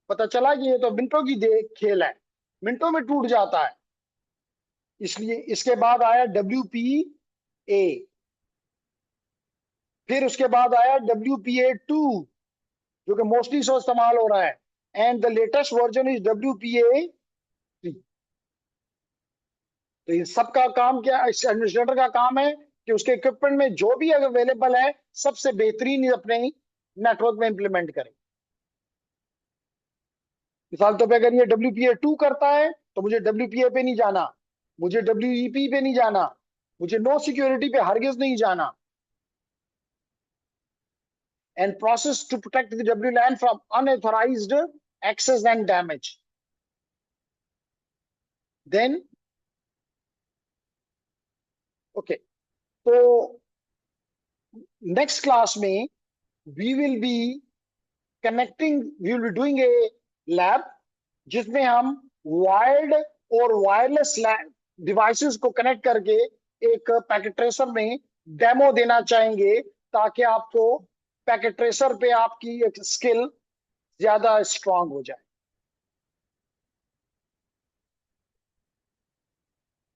Speaker 1: पता चला कि ये तो मिनटों की खेल है, मिनटों में टूट जाता है। इसलिए इसके बाद आया WPA, फिर उसके बाद आया WPA2 जो कि मोस्टली सो इस्तेमाल हो रहा है, and the latest version is WPA3। तो इन सब का काम क्या, इस एडमिनिस्ट्रेटर का काम है कि उसके इक्विपमेंट में जो भी अवेलेबल है सबसे बेहतरीन अपने नेटवर्क में इंप्लीमेंट करें। मिसाल तौर पे अगर ये WPA2 करता है तो मुझे WPA पे नहीं जाना, मुझे WEP पे नहीं जाना, मुझे नो सिक्योरिटी पे हरगिज नहीं जाना। And process to protect the WLAN from unauthorised access and damage. Then okay, तो नेक्स्ट क्लास में we will be we will be doing a lab जिसमें हम वायर्ड और वायरलेस डिवाइसेस को कनेक्ट करके एक पैकेट ट्रेसर में डेमो देना चाहेंगे, ताकि आपको पैकेट ट्रेसर पे आपकी एक स्किल ज्यादा स्ट्रांग हो जाए।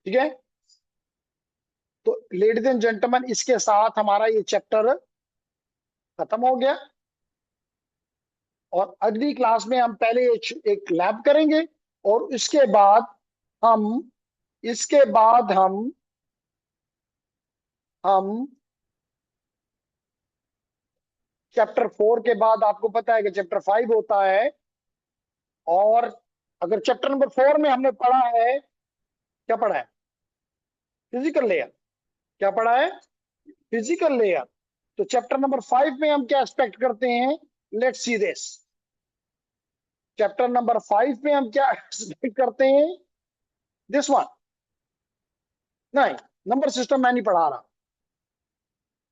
Speaker 1: ठीक है, तो लेडीज एंड जेंटलमैन, इसके साथ हमारा ये चैप्टर खत्म हो गया, और अगली क्लास में हम पहले एक लैब करेंगे, और हम इसके बाद हम चैप्टर 4 के बाद, आपको पता है कि चैप्टर 5 होता है, और अगर चैप्टर नंबर 4 में हमने पढ़ा है, क्या पढ़ा है? Physical layer. क्या पढ़ा है? Physical layer. तो चैप्टर नंबर 5 में हम क्या एक्सपेक्ट करते हैं? Let's see this. Chapter number 5 में हम क्या एक्सपेक्ट करते हैं? This one. नहीं, नंबर सिस्टम मैं नहीं पढ़ा रहा।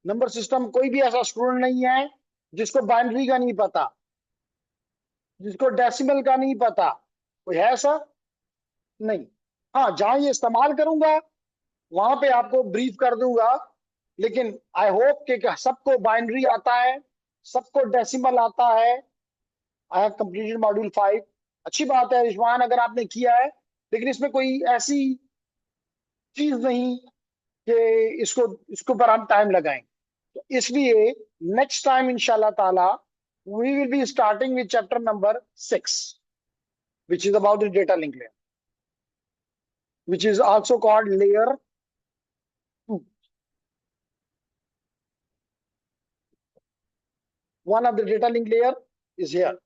Speaker 1: नंबर सिस्टम कोई भी ऐसा स्टूडेंट नहीं है जिसको बाइनरी का नहीं पता, जिसको डेसिमल का नहीं पता। कोई है ऐसा? नहीं। हाँ, जहां ये इस्तेमाल करूंगा वहां पे आपको ब्रीफ कर दूंगा, लेकिन आई होप कि सबको बाइनरी आता है, सबको डेसिमल आता है। I have completed module 5। अच्छी बात है रिजवान, अगर आपने किया है, लेकिन इसमें कोई ऐसी चीज नहीं कि इसको इसके ऊपर हम टाइम लगाएं। तो इसलिए नेक्स्ट टाइम इंशाल्लाह ताला we will be starting with chapter number 6, which is about the data link layer, which is also called layer 2. One of the data link layer is here.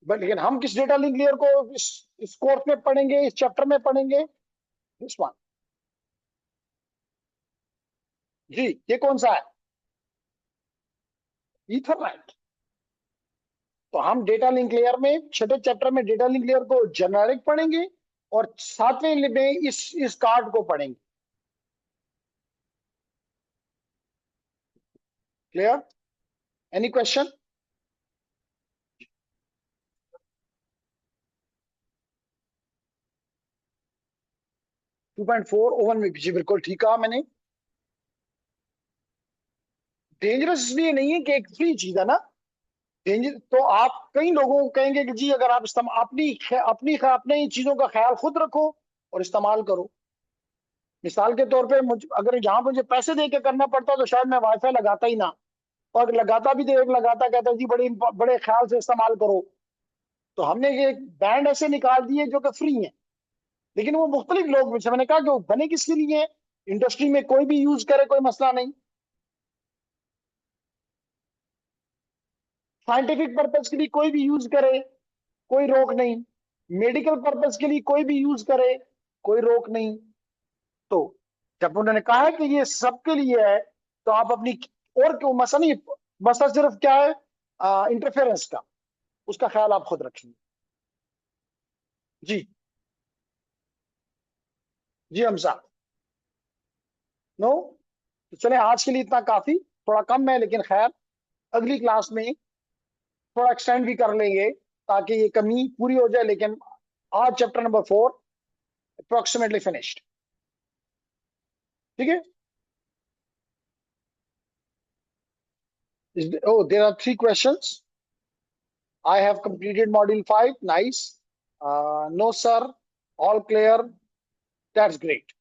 Speaker 1: But लेकिन हम किस data link layer को इस course में पढ़ेंगे, इस chapter में पढ़ेंगे? This one. जी, ये कौन सा है? ईथरनेट। तो हम डेटा लिंक लेयर में छठे चैप्टर में डेटा लिंक लेयर को जेनरिक पढ़ेंगे और सातवें में इस कार्ड को पढ़ेंगे। क्लियर? Any question? टू 2.4 ओवन में जी बिल्कुल ठीक कहा मैंने। डेंजरस इसलिए नहीं है कि एक फ्री चीज है ना। डेंजर तो आप कई लोगों को कहेंगे कि जी अगर आप अपनी चीजों का ख्याल खुद रखो और इस्तेमाल करो। मिसाल के तौर पे अगर यहाँ मुझे पैसे दे के करना पड़ता तो शायद मैं वाईफाई लगाता ही ना, और लगाता भी तो एक लगाता कहता जी बड़े ख्याल से इस्तेमाल करो। तो हमने ये बैंड ऐसे निकाल दिए जो कि फ्री हैं, लेकिन वो मुख्तलिफ लोग, मैंने कहा कि वो बने किसके लिए हैं? इंडस्ट्री में कोई भी यूज करे, कोई मसला नहीं। साइंटिफिक पर्पज के लिए कोई भी यूज करे, कोई रोक नहीं। मेडिकल पर्पज के लिए कोई भी यूज करे, कोई रोक नहीं। तो जब उन्होंने कहा है कि ये सबके लिए है, तो आप अपनी, और क्यों मसला नहीं, मसला सिर्फ क्या है, इंटरफेरेंस का, उसका ख्याल आप खुद रखेंगे। जी जी हम साहब। नो, तो चले आज के लिए इतना काफी, थोड़ा कम है लेकिन खैर, अगली क्लास में थोड़ा एक्सटेंड भी कर लेंगे ताकि ये कमी पूरी हो जाए। लेकिन आज चैप्टर नंबर 4 अप्रोक्सीमेटली फिनिश्ड। ठीक है। Oh, there are 3 questions. I have completed module 5. Nice. No, sir. All clear. That's great.